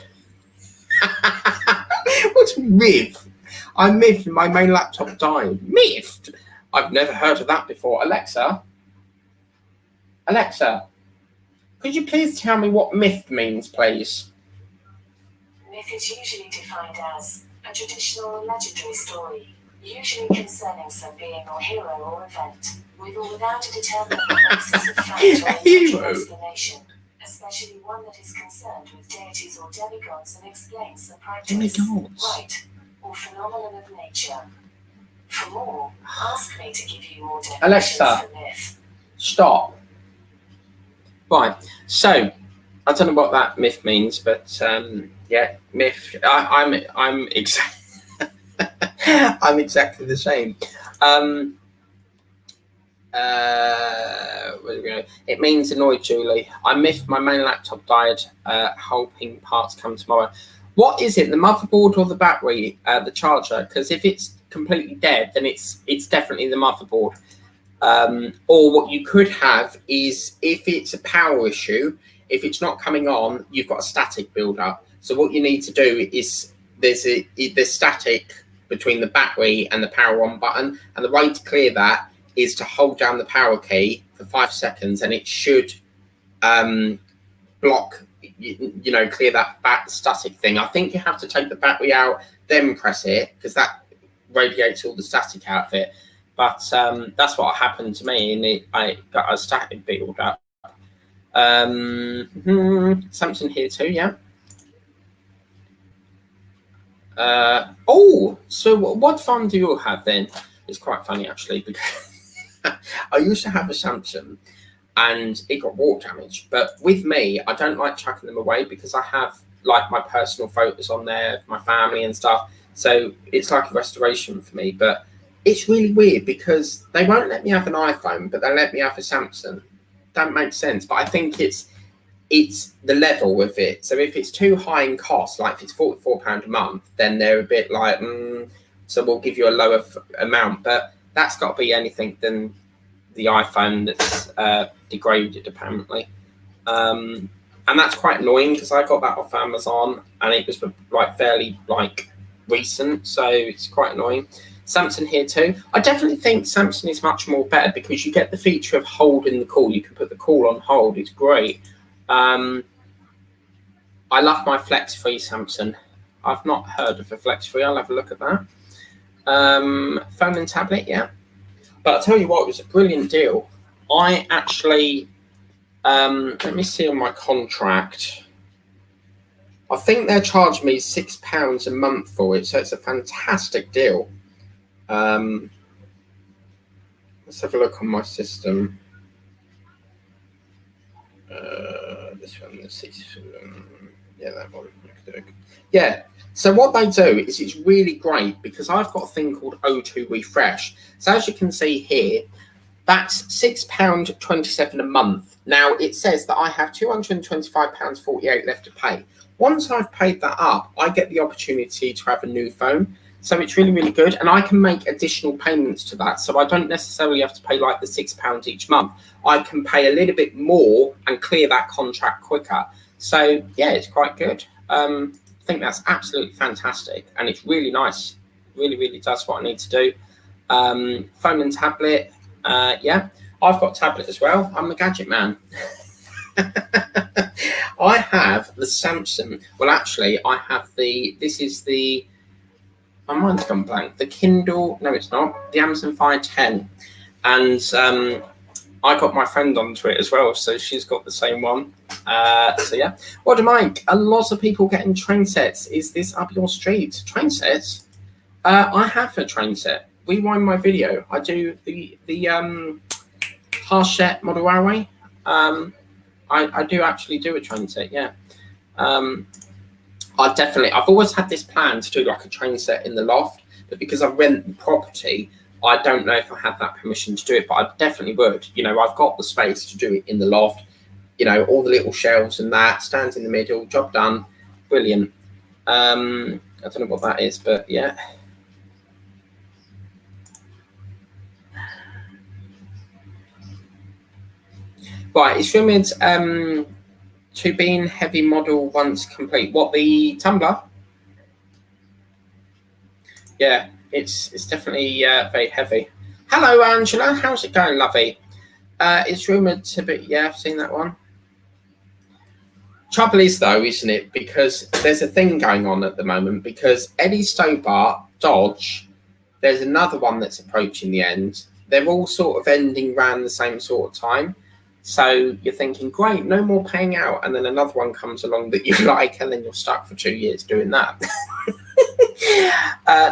What's miffed? I'm miffed. My main laptop died. Miffed? I've never heard of that before. Alexa, could you please tell me what myth means, please? Myth is usually defined as a traditional or legendary story, usually concerning some being or hero or event, with or without a determinate basis of fact or explanation, especially one that is concerned with deities or demigods and explains the practice, rite, or phenomenon of nature. For more, ask me to give you more definitions for myth. Stop. Right, so I don't know what that myth means, but yeah, myth. I'm I'm exactly the same. Where do we go? It means annoyed Julie. I miffed. My main laptop died. Hoping parts come tomorrow. What is it? The motherboard or the battery? The charger? Because if it's completely dead, then it's definitely the motherboard. Or what you could have is if it's a power issue, if it's not coming on, you've got a static build up. So what you need to do is there's static between the battery and the power on button, and the way to clear that is to hold down the power key for 5 seconds, and it should block, clear that static thing. I think you have to take the battery out, then press it, because that radiates all the static out of it. But that's what happened to me, and I got a static build up. Something here too, yeah. So what phone do you have then? It's quite funny actually, because I used to have a Samsung and it got water damage. But with me, I don't like chucking them away because I have like my personal photos on there, my family and stuff. So it's like a restoration for me. But it's really weird because they won't let me have an iPhone, but they let me have a Samsung. That makes sense. But I think it's the level with it. So if it's too high in cost, like if it's £44 a month, then they're a bit like, so we'll give you a lower amount. But that's got to be anything than the iPhone that's degraded, apparently. And that's quite annoying because I got that off Amazon and it was like fairly like recent. So it's quite annoying. Samsung here too. I definitely think Samsung is much more better because you get the feature of holding the call. You can put the call on hold. It's great. I love my flex-free Samsung. I've not heard of a flex-free. I'll have a look at that. Phone and tablet, yeah. But I'll tell you what, it was a brilliant deal. I actually, let me see on my contract. I think they're charging me £6 a month for it, so it's a fantastic deal. Let's have a look on my system. This one, yeah, that one. Yeah. So what they do is it's really great because I've got a thing called O2 Refresh. So as you can see here, that's £6.27 a month. Now it says that I have £225.48 left to pay. Once I've paid that up, I get the opportunity to have a new phone. So it's really, really good. And I can make additional payments to that. So I don't necessarily have to pay like the £6 each month. I can pay a little bit more and clear that contract quicker. So yeah, it's quite good. I think that's absolutely fantastic. And it's really nice. Really, really does what I need to do. Phone and tablet. Yeah, I've got tablet as well. I'm a gadget man. I have the Samsung. Well, actually, I have this is the, my mind's gone blank. The Kindle, no, it's not. The Amazon Fire 10. And I got my friend onto it as well, so she's got the same one. So yeah. What Mike? A lot of people getting train sets. Is this up your street? Train sets? I have a train set. Rewind my video. I do the Harshett Model Railway. I do actually do a train set. Yeah. I've always had this plan to do like a train set in the loft, but because I rent the property, I don't know if I have that permission to do it, but I definitely would. You know, I've got the space to do it in the loft. You know, all the little shelves and that, stands in the middle, job done, brilliant. I don't know what that is, but yeah. Right, it's rumoured to be in heavy model once complete. What, the Tumbler? Yeah, it's definitely very heavy. Hello, Angela. How's it going, lovey? It's rumoured to be, yeah, I've seen that one. Trouble is, though, isn't it? Because there's a thing going on at the moment, because Eddie Stobart, Dodge, there's another one that's approaching the end. They're all sort of ending around the same sort of time. So you're thinking, great, no more paying out. And then another one comes along that you like, and then you're stuck for 2 years doing that.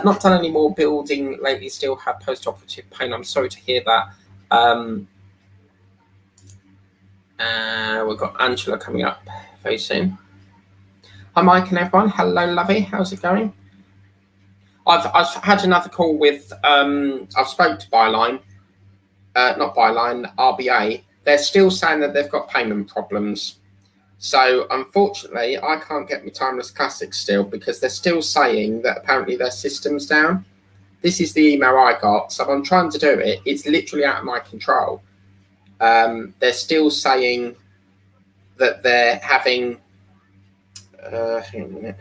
Not done any more building lately, still have post-operative pain. I'm sorry to hear that. We've got Angela coming up very soon. Hi, Mike and everyone. Hello, lovey. How's it going? I've had another call with, I've spoke to Byline, not Byline, RBA. They're still saying that they've got payment problems. So unfortunately, I can't get my Timeless Classics still, because they're still saying that apparently their system's down. This is the email I got. So I'm trying to do it. It's literally out of my control. They're still saying that they're having, hang on a minute.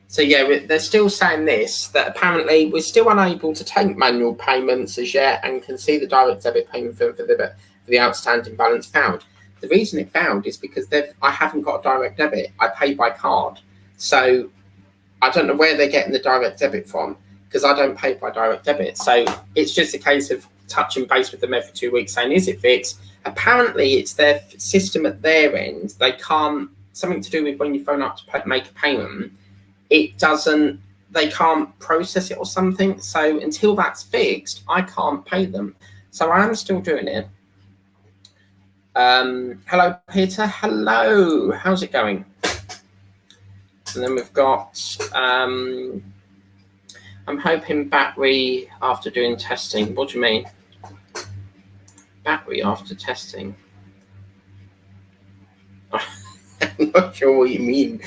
So yeah, they're still saying this, that apparently we're still unable to take manual payments as yet and can see the direct debit payment for the outstanding balance found. The reason it found is because I haven't got a direct debit. I pay by card. So I don't know where they're getting the direct debit from, because I don't pay by direct debit. So it's just a case of touching base with them every 2 weeks saying, is it fixed? Apparently it's their system at their end. They can't, something to do with when you phone up to make a payment, they can't process it or something. So until that's fixed, I can't pay them. So I am still doing it. Hello, Peter. Hello. How's it going? And then we've got, I'm hoping battery after doing testing. What do you mean? Battery after testing? I'm not sure what you mean.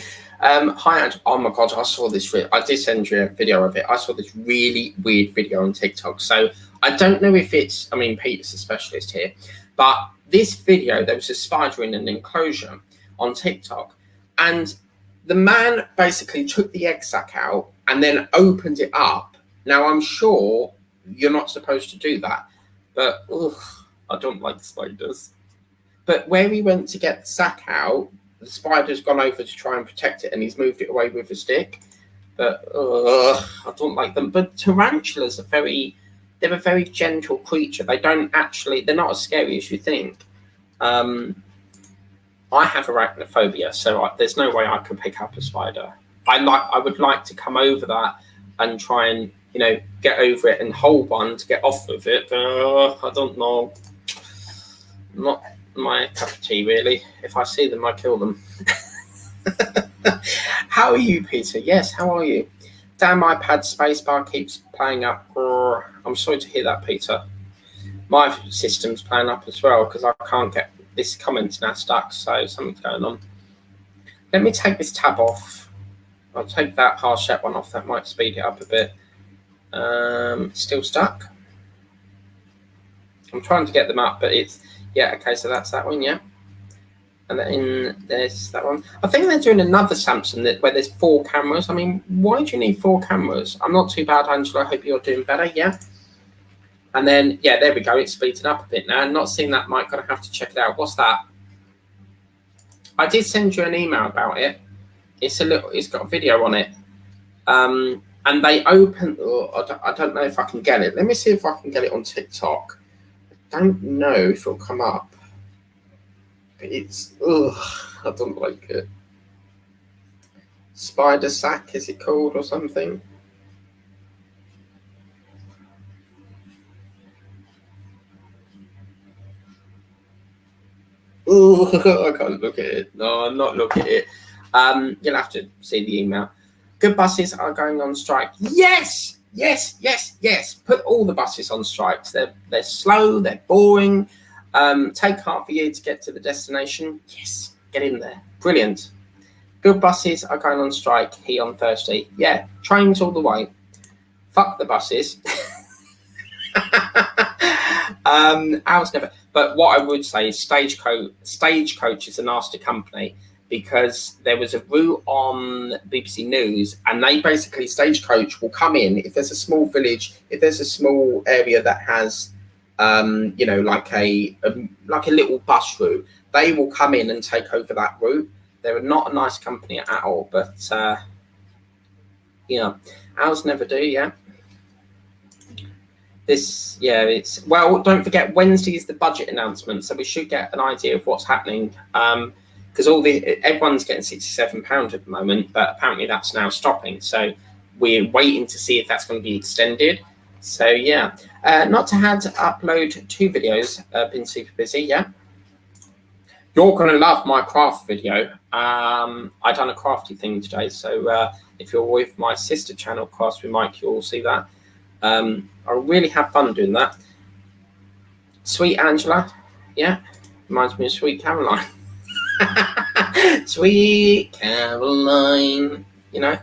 Hi, Andrew. Oh my God, I saw this. I did send you a video of it. I saw this really weird video on TikTok. So I don't know if it's, I mean, Peter's a specialist here, but this video, there was a spider in an enclosure on TikTok, and the man basically took the egg sac out and then opened it up. Now, I'm sure you're not supposed to do that, but I don't like spiders. But where he went to get the sac out, the spider's gone over to try and protect it, and he's moved it away with a stick. But I don't like them. But tarantulas are they're a very gentle creature. They're not as scary as you think. I have arachnophobia, so there's no way I could pick up a spider. I would like to come over that and try and, get over it and hold one to get off with it. But I don't know. Not my cup of tea, really. If I see them, I kill them. How are you, Peter? Yes, how are you? Damn, iPad spacebar keeps playing up. I'm sorry to hear that, Peter. My system's playing up as well, because I can't get this comment's now stuck, so something's going on. Let me take this tab off. I'll take that Harshett one off. That might speed it up a bit. Still stuck. I'm trying to get them up, but it's, yeah, okay, so that's that one, yeah. And then there's that one. I think they're doing another Samsung where there's 4 cameras. I mean, why do you need 4 cameras? I'm not too bad, Angela. I hope you're doing better, yeah? And then, yeah, there we go. It's speeding up a bit now. Not seeing that, Mike. Gonna have to check it out. What's that? I did send you an email about it. It's got a video on it. And they open. Oh, I don't know if I can get it. Let me see if I can get it on TikTok. I don't know if it'll come up. But it's. I don't like it. Spider sack, is it called, or something? Oh, I can't look at it. No, I'm not looking at it. You'll have to see the email. Good buses are going on strike. Yes, yes, yes, yes. Put all the buses on strikes. They're slow. They're boring. Take half a year to get to the destination. Yes, get in there. Brilliant. Good buses are going on strike. He on Thursday. Yeah, trains all the way. Fuck the buses. Ours never. But what I would say is Stagecoach is a nasty company, because there was a route on BBC News, and they basically, Stagecoach will come in if there's a small village, if there's a small area that has, you know, like a little bus route, they will come in and take over that route. They're not a nice company at all, but yeah, ours never do. Yeah. It's well, don't forget Wednesday is the budget announcement, so we should get an idea of what's happening, because everyone's getting £67 at the moment, but apparently that's now stopping, so we're waiting to see if that's going to be extended. So yeah, not to have to upload 2 videos. Been super busy. Yeah, you're gonna love my craft video. I done a crafty thing today, so if you're with my sister channel, Crafts with Mike, you'll see that. I really have fun doing that. Sweet Angela, yeah, reminds me of Sweet Caroline. Sweet Caroline, you know.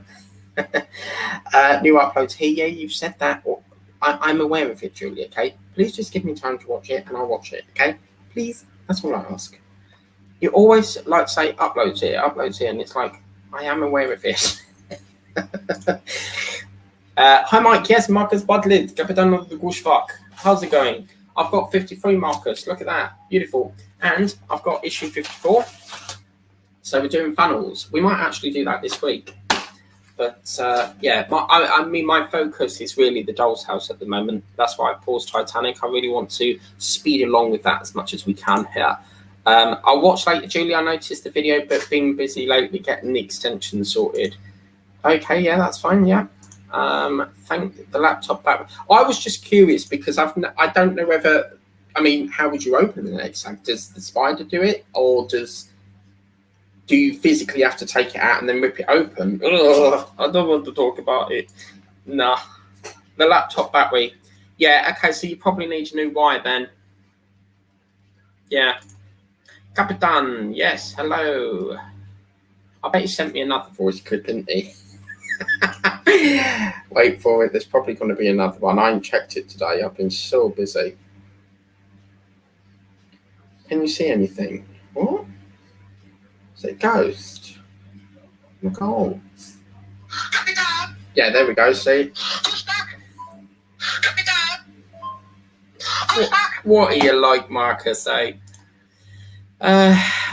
New uploads here. Yeah, you've said that. I'm aware of it, Julie. Okay, please just give me time to watch it, and I'll watch it. Okay, please. That's all I ask. You always like say uploads here, and it's like, I am aware of it. Hi Mike, yes, Marcus Budlid, Capitan of the Gushvak. How's it going? I've got 53, Marcus. Look at that, beautiful. And I've got issue 54. So we're doing funnels. We might actually do that this week. But yeah, I mean, my focus is really the Doll's House at the moment. That's why I paused Titanic. I really want to speed along with that as much as we can here. I'll watch later, Julie. I noticed the video, but been busy lately getting the extension sorted. Okay, yeah, that's fine, yeah. Thank the laptop back. I was just curious because I don't know whether, I mean, how would you open the next sack? Does the spider do it, or do you physically have to take it out and then rip it open? Ugh, I don't want to talk about it. Nah. The laptop battery. Yeah, okay, so you probably need a new wire then. Yeah. Capitan, yes, hello. I bet he sent me another voice clip, didn't he? Wait for it. There's probably going to be another one. I ain't checked it today. I've been so busy. Can you see anything? What? Is it a ghost? Look on. Yeah, there we go. See? What are you like, Marcus? Eh?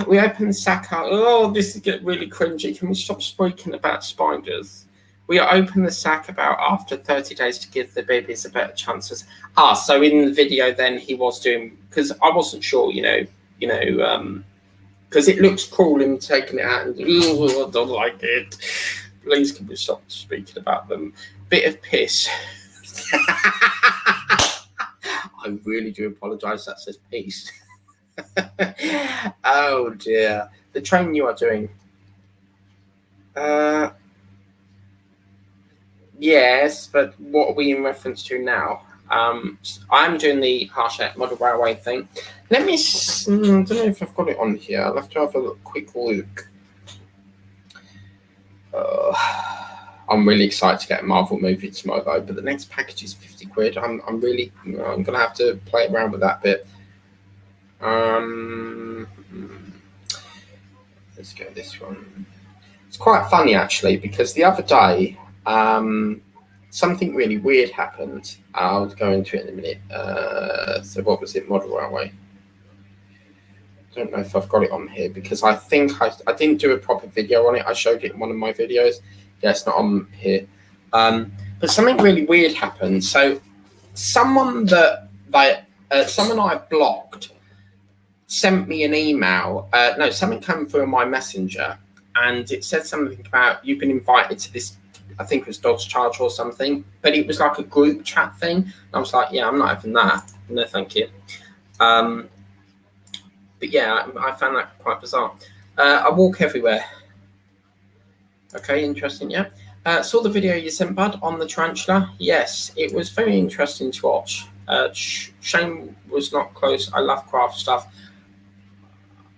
We open the sack up. Oh, this is getting really cringy. Can we stop speaking about spiders? We open the sack about after 30 days to give the babies a better chances. So in the video, then he was doing, because I wasn't sure, because it looks cool him taking it out and I don't like it. Please, can we stop speaking about them? Bit of piss. I really do apologise. That says peace. Oh dear. The train you are doing. Yes, but what are we in reference to now? I'm doing the Harshet Model Railway thing. Let me, I don't know if I've got it on here. I'll have to have a quick look. I'm really excited to get a Marvel movie tomorrow, but the next package is 50 quid. I'm really, I'm going to have to play around with that bit. Let's go this one. It's quite funny, actually, because the other day, something really weird happened. I'll go into it in a minute. So what was it? Model Railway. I don't know if I've got it on here because I think I didn't do a proper video on it. I showed it in one of my videos. Yeah, it's not on here. But something really weird happened. So someone I blocked sent me an email. No, something came through my messenger, and it said something about you've been invited to this. I think it was Dodge Charge or something, but it was like a group chat thing. And I was like, yeah, I'm not having that. No, thank you. But yeah, I found that quite bizarre. I walk everywhere. Okay, interesting, yeah. Saw the video you sent, Bud, on the tarantula. Yes, it was very interesting to watch. Shame was not close. I love craft stuff.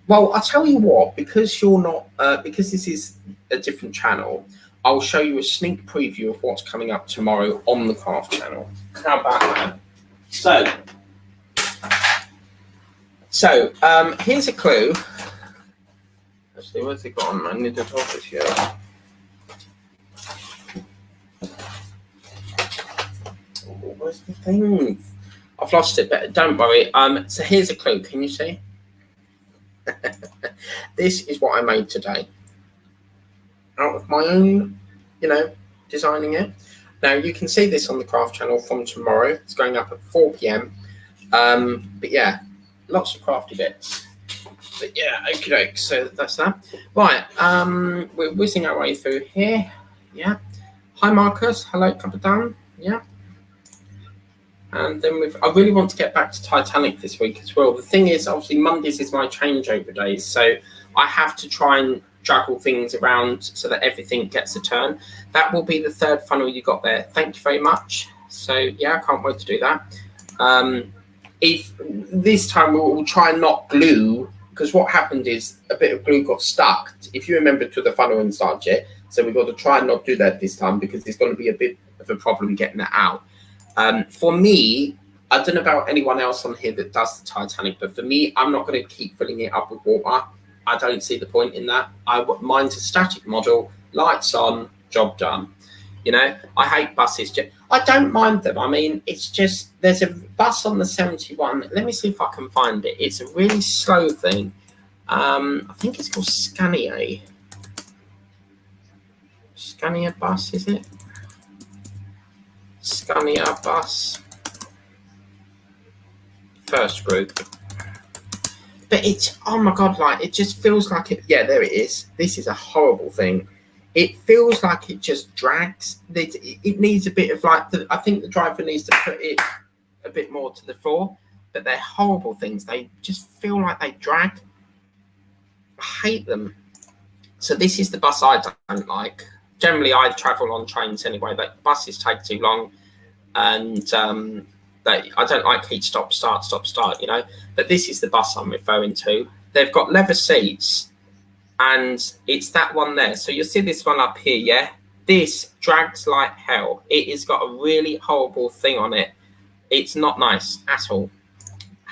Well, I'll tell you what, because you're not, because this is a different channel, I'll show you a sneak preview of what's coming up tomorrow on the craft channel. How about that? So here's a clue. Actually, where's it gone? I need to talk this here. Where's the thing? I've lost it, but don't worry. So here's a clue. Can you see? This is what I made today. Out of my own, designing it. Now you can see this on the craft channel from tomorrow. It's going up at 4 p.m. But yeah, lots of crafty bits. But yeah, okay, so that's that. Right, we're whizzing our way through here. Yeah. Hi Marcus, hello Capitan. Yeah. And then I really want to get back to Titanic this week as well. The thing is, obviously Mondays is my changeover days, so I have to try and juggle things around so that everything gets a turn. That will be the third funnel you got there. Thank you very much. So yeah, I can't wait to do that. If this time we'll try and not glue, because what happened is a bit of glue got stuck. If you remember to the funnel and start it, so we've got to try and not do that this time because there's going to be a bit of a problem getting that out. For me, I don't know about anyone else on here that does the Titanic, but for me, I'm not going to keep filling it up with water. I don't see the point in that. Mine's a static model, lights on, job done. I hate buses. I don't mind them. I mean, it's just, there's a bus on the 71. Let me see if I can find it. It's a really slow thing. I think it's called Scania. Scania bus, is it? Scania bus. First group. But it's, oh my God, like, it just feels like it. Yeah, there it is. This is a horrible thing. It feels like it just drags. It needs a bit of like, I think the driver needs to put it a bit more to the floor, but they're horrible things. They just feel like they drag. I hate them. So this is the bus I don't like. Generally, I travel on trains anyway. But buses take too long, and I don't like heat stop, start, But this is the bus I'm referring to. They've got leather seats, and it's that one there. So you'll see this one up here, yeah? This drags like hell. It has got a really horrible thing on it. It's not nice at all.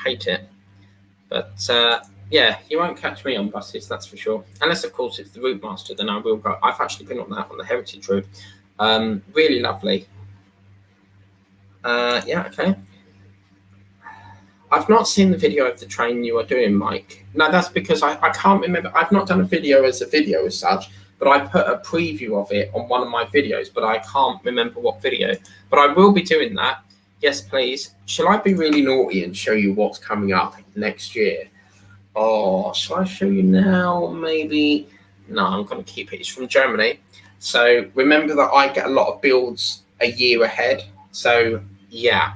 Hate it. But yeah, you won't catch me on buses, that's for sure. Unless, of course, it's the Route Master, then I will go. I've actually been on that, on the Heritage Route. Really lovely. Yeah, okay. I've not seen the video of the train you are doing, Mike. No, that's because I can't remember. I've not done a video as such, but I put a preview of it on one of my videos, but I can't remember what video. But I will be doing that. Yes, please. Shall I be really naughty and show you what's coming up next year? Oh, shall I show you now? Maybe. No, I'm going to keep it. It's from Germany. So remember that I get a lot of builds a year ahead. So yeah,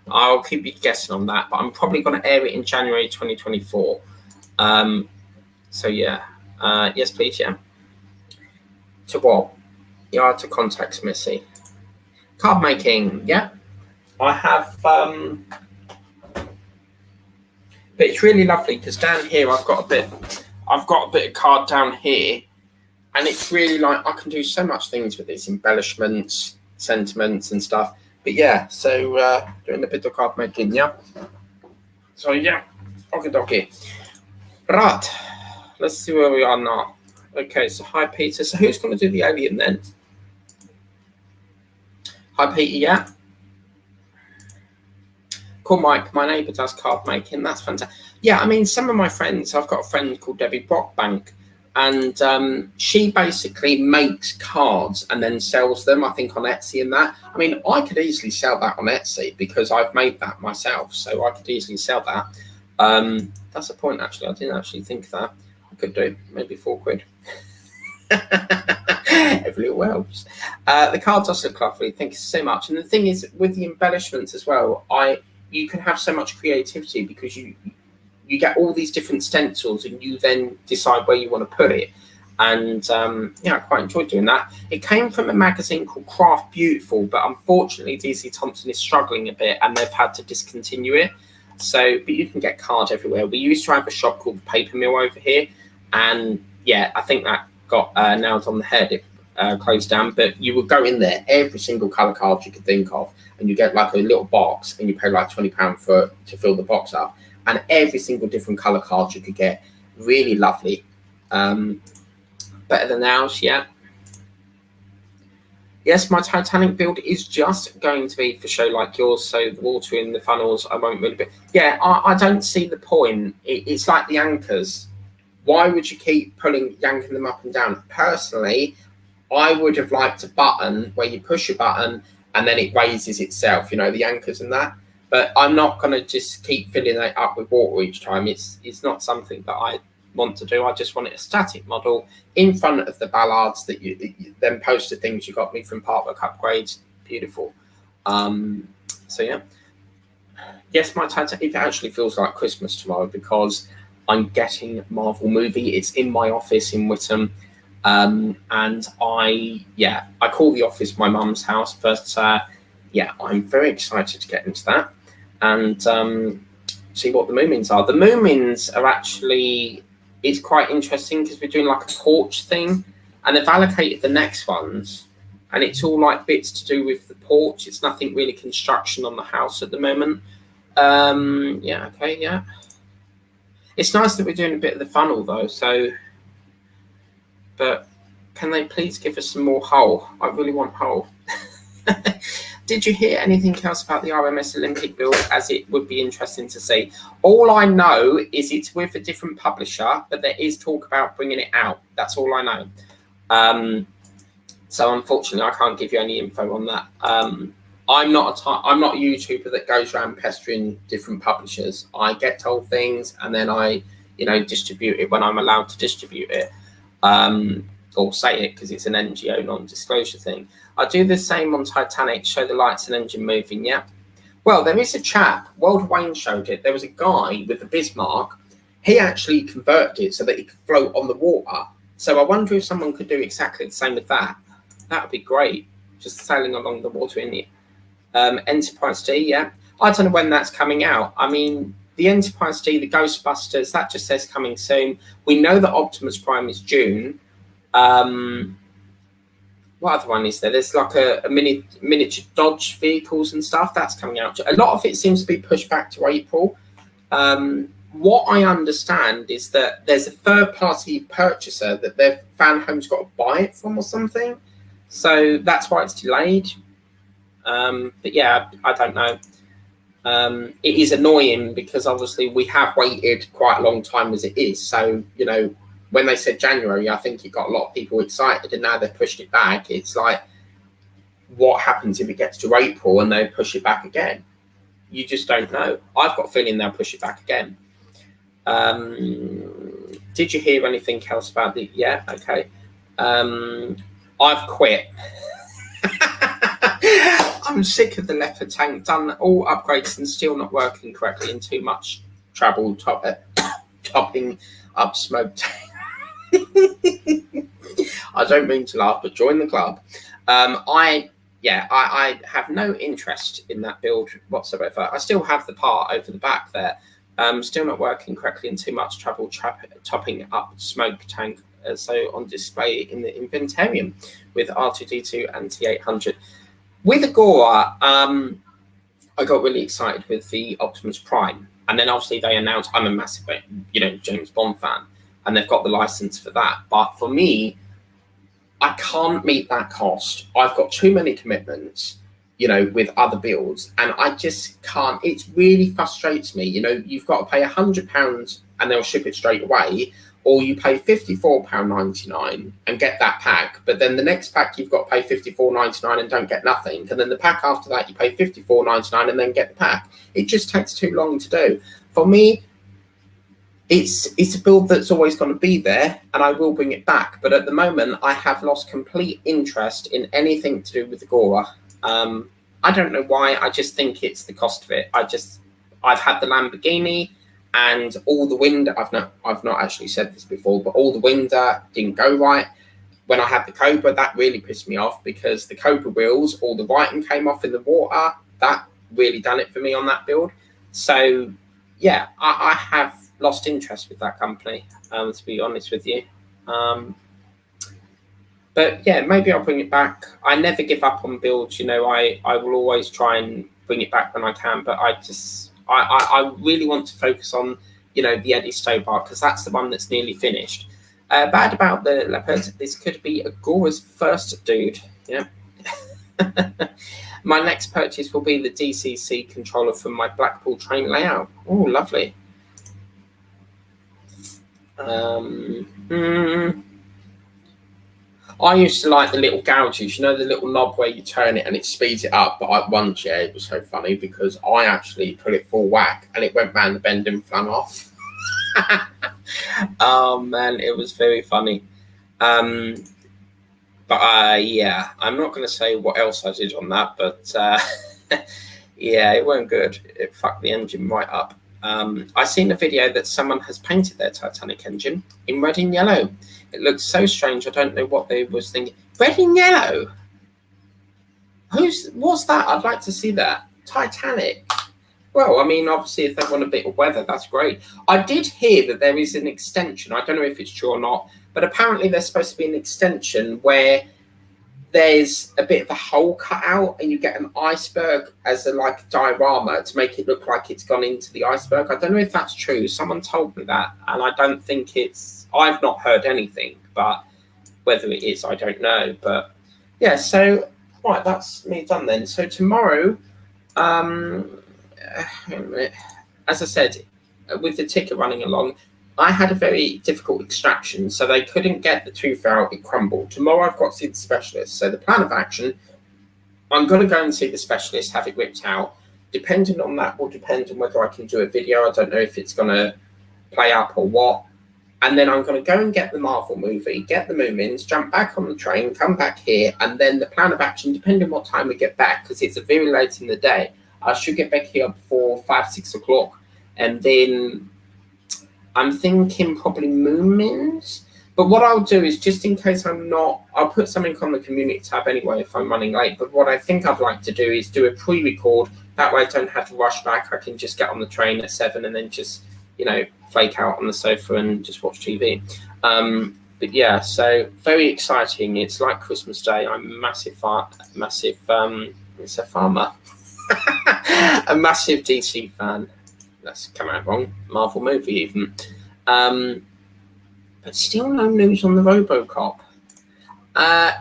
I'll keep you guessing on that. But I'm probably going to air it in January 2024. So yeah. Yes, please. Yeah. To what? You are to contact Missy. Card making. Yeah. I have. But it's really lovely because down here I've got a bit of card down here, and it's really like I can do so much things with this, embellishments, sentiments and stuff. But yeah, so doing a bit of card making, yeah. So yeah, okay. Right, let's see where we are now. Okay, so hi Peter. So who's going to do the alien then? Hi, Peter, yeah. Cool, Mike. My neighbour does card making. That's fantastic. Yeah, I mean, some of my friends, I've got a friend called Debbie Brockbank, and she basically makes cards and then sells them, I think, on Etsy and that. I mean, I could easily sell that on Etsy because I've made that myself, so I could easily sell that. That's a point, actually. I didn't actually think of that. I could do maybe £4. Every little helps. The card does look lovely. Thank you so much. And the thing is, with the embellishments as well, you can have so much creativity because you get all these different stencils and you then decide where you want to put it. And yeah, I quite enjoyed doing that. It came from a magazine called Craft Beautiful, but unfortunately DC Thompson is struggling a bit and they've had to discontinue it. So, but you can get cards everywhere. We used to have a shop called the Paper Mill over here, and yeah, I think that got nailed on the head. It closed down, but you would go in there, every single colour card you could think of, and you get like a little box and you pay like £20 to fill the box up, and every single different colour card you could get. Really lovely. Better than ours, yeah. Yes, my Titanic build is just going to be for show like yours, so the water in the funnels, I won't really be. Yeah, I don't see the point. It's like the anchors. Why would you keep yanking them up and down? Personally, I would have liked a button where you push a button and then it raises itself, you know, the anchors and that. But I'm not going to just keep filling it up with water each time. It's not something that I want to do. I just want it a static model in front of the ballards that you then posted things you got me from Partwork Upgrades. Beautiful. So yeah. Yes, my Titanic, it actually feels like Christmas tomorrow because I'm getting Marvel movie. It's in my office in Whittam. And I call the office my mum's house, but yeah, I'm very excited to get into that and see what the Moomins are. The Moomins are actually, it's quite interesting because we're doing like a porch thing and they've allocated the next ones and it's all like bits to do with the porch. It's nothing really construction on the house at the moment. Yeah, okay, yeah. It's nice that we're doing a bit of the funnel though, so, but can they please give us some more hull? I really want hull. Did you hear anything else about the RMS Olympic build, as it would be interesting to see? All I know is it's with a different publisher, but there is talk about bringing it out. That's all I know. So unfortunately, I can't give you any info on that. I'm not a YouTuber that goes around pestering different publishers. I get told things and then I, distribute it when I'm allowed to distribute it. Or say it because it's an NGO non-disclosure thing. I do the same on Titanic, show the lights and engine moving, yeah. Well, there is a chap, World Wayne showed it. There was a guy with the Bismarck. He actually converted it so that it could float on the water. So I wonder if someone could do exactly the same with that. That would be great, just sailing along the water in it. Enterprise D, yeah. I don't know when that's coming out. I mean, the Enterprise D, the Ghostbusters, that just says coming soon. We know that Optimus Prime is June. What other one is there? There's like a miniature Dodge vehicles and stuff that's coming out. A lot of it seems to be pushed back to April. What I understand is that there's a third-party purchaser that their fan home's got to buy it from or something. So that's why it's delayed. But yeah, I don't know. It is annoying because obviously we have waited quite a long time as it is. So, when they said January, I think it got a lot of people excited, and now they've pushed it back. It's like, what happens if it gets to April and they push it back again? You just don't know. I've got a feeling they'll push it back again. Did you hear anything else about the... Yeah, okay. I've quit. I'm sick of the Leopard tank. Done all upgrades and still not working correctly, and too much trouble topping up smoke tank. I don't mean to laugh, but join the club. I have no interest in that build whatsoever. I still have the part over the back there. Still not working correctly and too much trouble topping up smoke tank. So on display in the Inventarium with R2D2 and T800. With Agora, I got really excited with the Optimus Prime. And then obviously they announced, I'm a massive, James Bond fan, and they've got the license for that. But for me, I can't meet that cost. I've got too many commitments. you know, with other builds, and I just can't. It really frustrates me. You know, you've got to pay £100 and they'll ship it straight away, or you pay £54.99 and get that pack, but then the next pack you've got to pay £54.99 and don't get nothing, and then the pack after that you pay £54.99 and then get the pack. It just takes too long to do. For me, it's a build that's always going to be there, and I will bring it back. But at the moment, I have lost complete interest in anything to do with the Gora. I don't know why. I just think it's the cost of it. I've had the Lamborghini, and all the window. I've not actually said this before, but all the window didn't go right. When I had the Cobra, that really pissed me off, because the Cobra wheels, all the writing came off in the water. That really done it for me on that build. So yeah, I have lost interest with that company, to be honest with you. But yeah, maybe I'll bring it back. I never give up on builds. You know, I will always try and bring it back when I can. But I really want to focus on, you know, the Eddie Stobart, because that's the one that's nearly finished. Bad about the Leopard, this could be a Gora's first dude. Yeah. My next purchase will be the DCC controller from my Blackpool train layout. Oh, lovely. I used to like the little gouges, you know, the little knob where you turn it and it speeds it up. But once, yeah, it was so funny because I actually put it full whack and it went round the bend and flung off. Oh man, it was very funny. But yeah, I'm not going to say what else I did on that, but yeah, it weren't good. It fucked the engine right up. I seen a video that someone has painted their Titanic engine in red and yellow. It looks so strange. I don't know what they was thinking. Red and yellow? What's that? I'd like to see that. Titanic. Well, I mean, obviously, if they want a bit of weather, that's great. I did hear that there is an extension. I don't know if it's true or not, but apparently there's supposed to be an extension where there's a bit of a hole cut out and you get an iceberg as a like diorama to make it look like it's gone into the iceberg. I don't know if that's true. Someone told me that, and I don't think I've not heard anything, but whether it is, I don't know. But yeah, so right, that's me done then. So tomorrow, as I said, with the ticket running along, I had a very difficult extraction, so they couldn't get the tooth out. It crumbled. Tomorrow I've got to see the specialist. So the plan of action, I'm going to go and see the specialist, have it ripped out. Depending on that will depend on whether I can do a video. I don't know if it's going to play up or what. And then I'm going to go and get the Marvel movie, get the Moomins, jump back on the train, come back here, and then the plan of action, depending on what time we get back, because it's very late in the day, I should get back here before 5, 6 o'clock. And then I'm thinking probably Moomins. But what I'll do is, just in case I'm not, I'll put something on the community tab anyway if I'm running late. But what I think I'd like to do is do a pre-record. That way I don't have to rush back. I can just get on the train at 7 and then just, you know, flake out on the sofa and just watch TV. But yeah, so very exciting. It's like Christmas Day. I'm a massive, it's a farmer. A massive DC fan. That's come out wrong. Marvel movie even. But still no news on the RoboCop.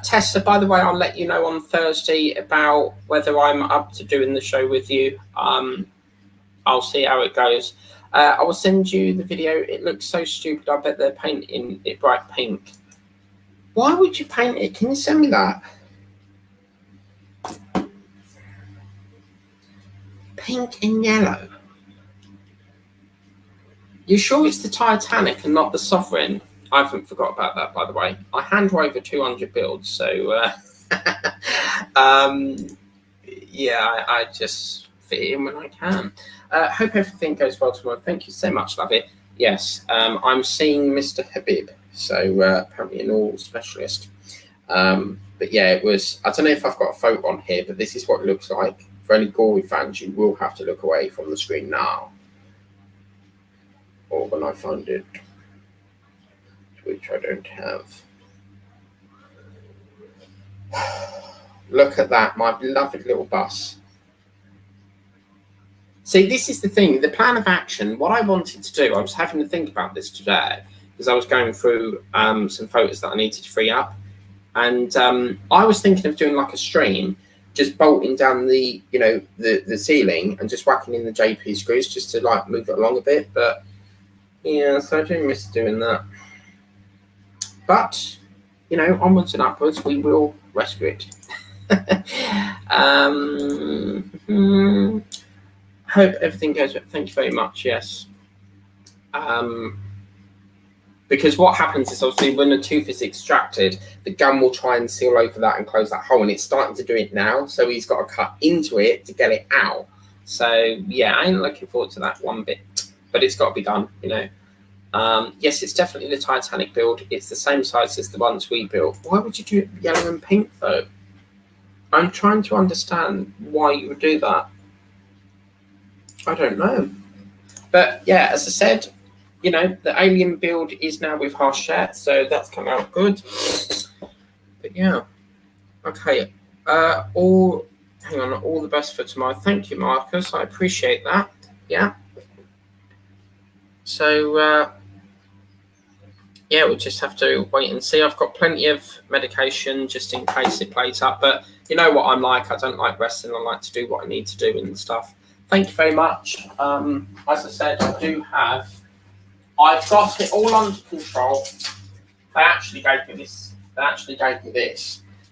Tessa, by the way, I'll let you know on Thursday about whether I'm up to doing the show with you. I'll see how it goes. I will send you the video. It looks so stupid. I bet they're painting it bright pink. Why would you paint it? Can you send me that? Pink and yellow. You sure it's the Titanic and not the Sovereign? I haven't forgot about that, by the way. I hand over 200 builds, so yeah, I just fit it in when I can. Hope everything goes well tomorrow. Thank you so much, love it. Yes, I'm seeing Mr. Habib, so apparently an oral specialist. But yeah, it was, I don't know if I've got a photo on here, but this is what it looks like. For any gory fans, you will have to look away from the screen now. Or when I find it, which I don't have. Look at that, my beloved little bus. See, this is the thing, the plan of action, what I wanted to do, I was having to think about this today, because I was going through some photos that I needed to free up. And I was thinking of doing like a stream just bolting down the, you know, the ceiling and just whacking in the JP screws just to like move it along a bit. But yeah, so I do miss doing that. But, you know, onwards and upwards, we will rescue it. Hope everything goes well. Thank you very much. Yes. Because what happens is obviously when the tooth is extracted, the gum will try and seal over that and close that hole, and it's starting to do it now. So he's got to cut into it to get it out. So yeah, I ain't looking forward to that one bit, but it's got to be done, you know. Yes, it's definitely the Titanic build. It's the same size as the ones we built. Why would you do it yellow and pink though? I'm trying to understand why you would do that. I don't know. But yeah, as I said, you know, the alien build is now with harsh chat, so that's come out good. But yeah, okay. All the best for tomorrow. Thank you, Marcus. I appreciate that. Yeah. So yeah, we'll just have to wait and see. I've got plenty of medication just in case it plays up. But you know what I'm like. I don't like resting. I like to do what I need to do and stuff. Thank you very much. As I said, I've got it all under control. They actually gave me this.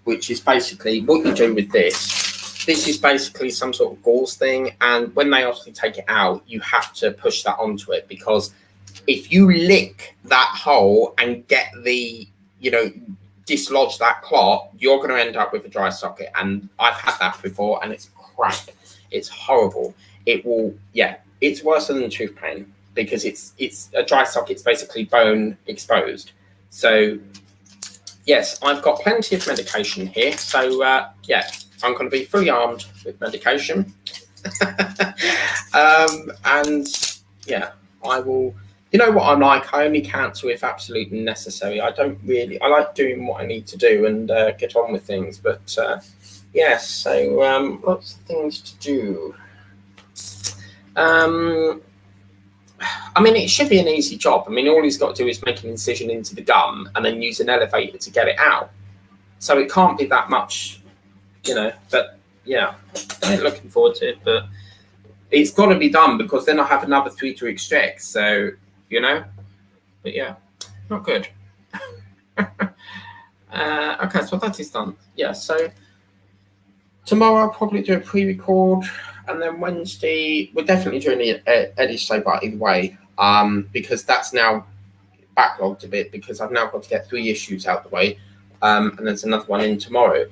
Which is basically what you do with this. This is basically some sort of gauze thing, and when they obviously take it out, you have to push that onto it, because if you lick that hole and get the, you know, dislodge that clot, you're going to end up with a dry socket. And I've had that before, and it's crap. It's horrible. It will, yeah, it's worse than tooth pain, because it's a dry socket. It's basically bone exposed. So yes, I've got plenty of medication here. So yeah, I'm going to be fully armed with medication. And yeah, I will, you know what I'm like, I only cancel if absolutely necessary. I like doing what I need to do and get on with things. But yes, so lots of things to do. I mean, it should be an easy job. I mean, all he's got to do is make an incision into the gum and then use an elevator to get it out. So it can't be that much, you know. But yeah, I ain't looking forward to it. But it's got to be done, because then I have another 3 to extract. So, you know. But yeah, not good. Okay, so that is done. Yeah, so tomorrow I'll probably do a pre-record. And then Wednesday, we're definitely doing the Eddie Show, but either way, because that's now backlogged a bit, because I've now got to get 3 issues out the way, and there's another one in tomorrow.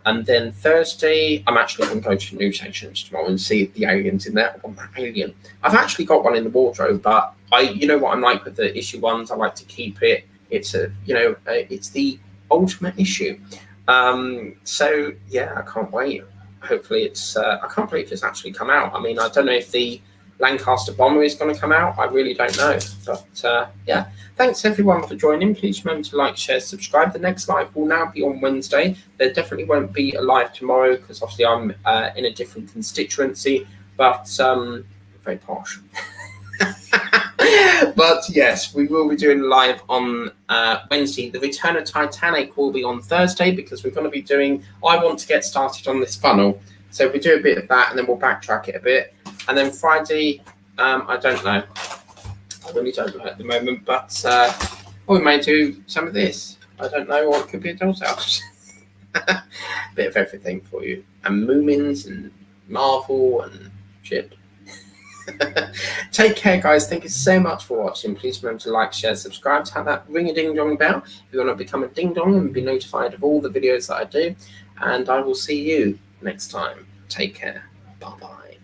And then Thursday, I'm actually going to go to News Agents tomorrow and see if the alien's in there. I want that alien. I've actually got one in the wardrobe, but you know what I'm like with the issue ones, I like to keep it. It's it's the ultimate issue. So yeah, I can't wait. Hopefully it's I can't believe it's actually come out. I mean, I don't know if the Lancaster bomber is going to come out. I really don't know. But yeah, thanks everyone for joining. Please remember to like, share, subscribe. The next live will now be on Wednesday. There definitely won't be a live tomorrow, because obviously I'm in a different constituency, but very posh. But yes, we will be doing live on Wednesday. The Return of Titanic will be on Thursday, because we're going to be doing, I want to get started on this funnel. So we do a bit of that, and then we'll backtrack it a bit. And then Friday, I don't know. I really don't know at the moment, but we may do some of this. I don't know, or it could be a doll's house. Bit of everything for you. And Moomins and Marvel and shit. Take care, guys. Thank you so much for watching. Please remember to like, share, subscribe, to have that ring-a-ding-dong bell if you want to become a ding-dong and be notified of all the videos that I do. And I will see you next time. Take care. Bye-bye.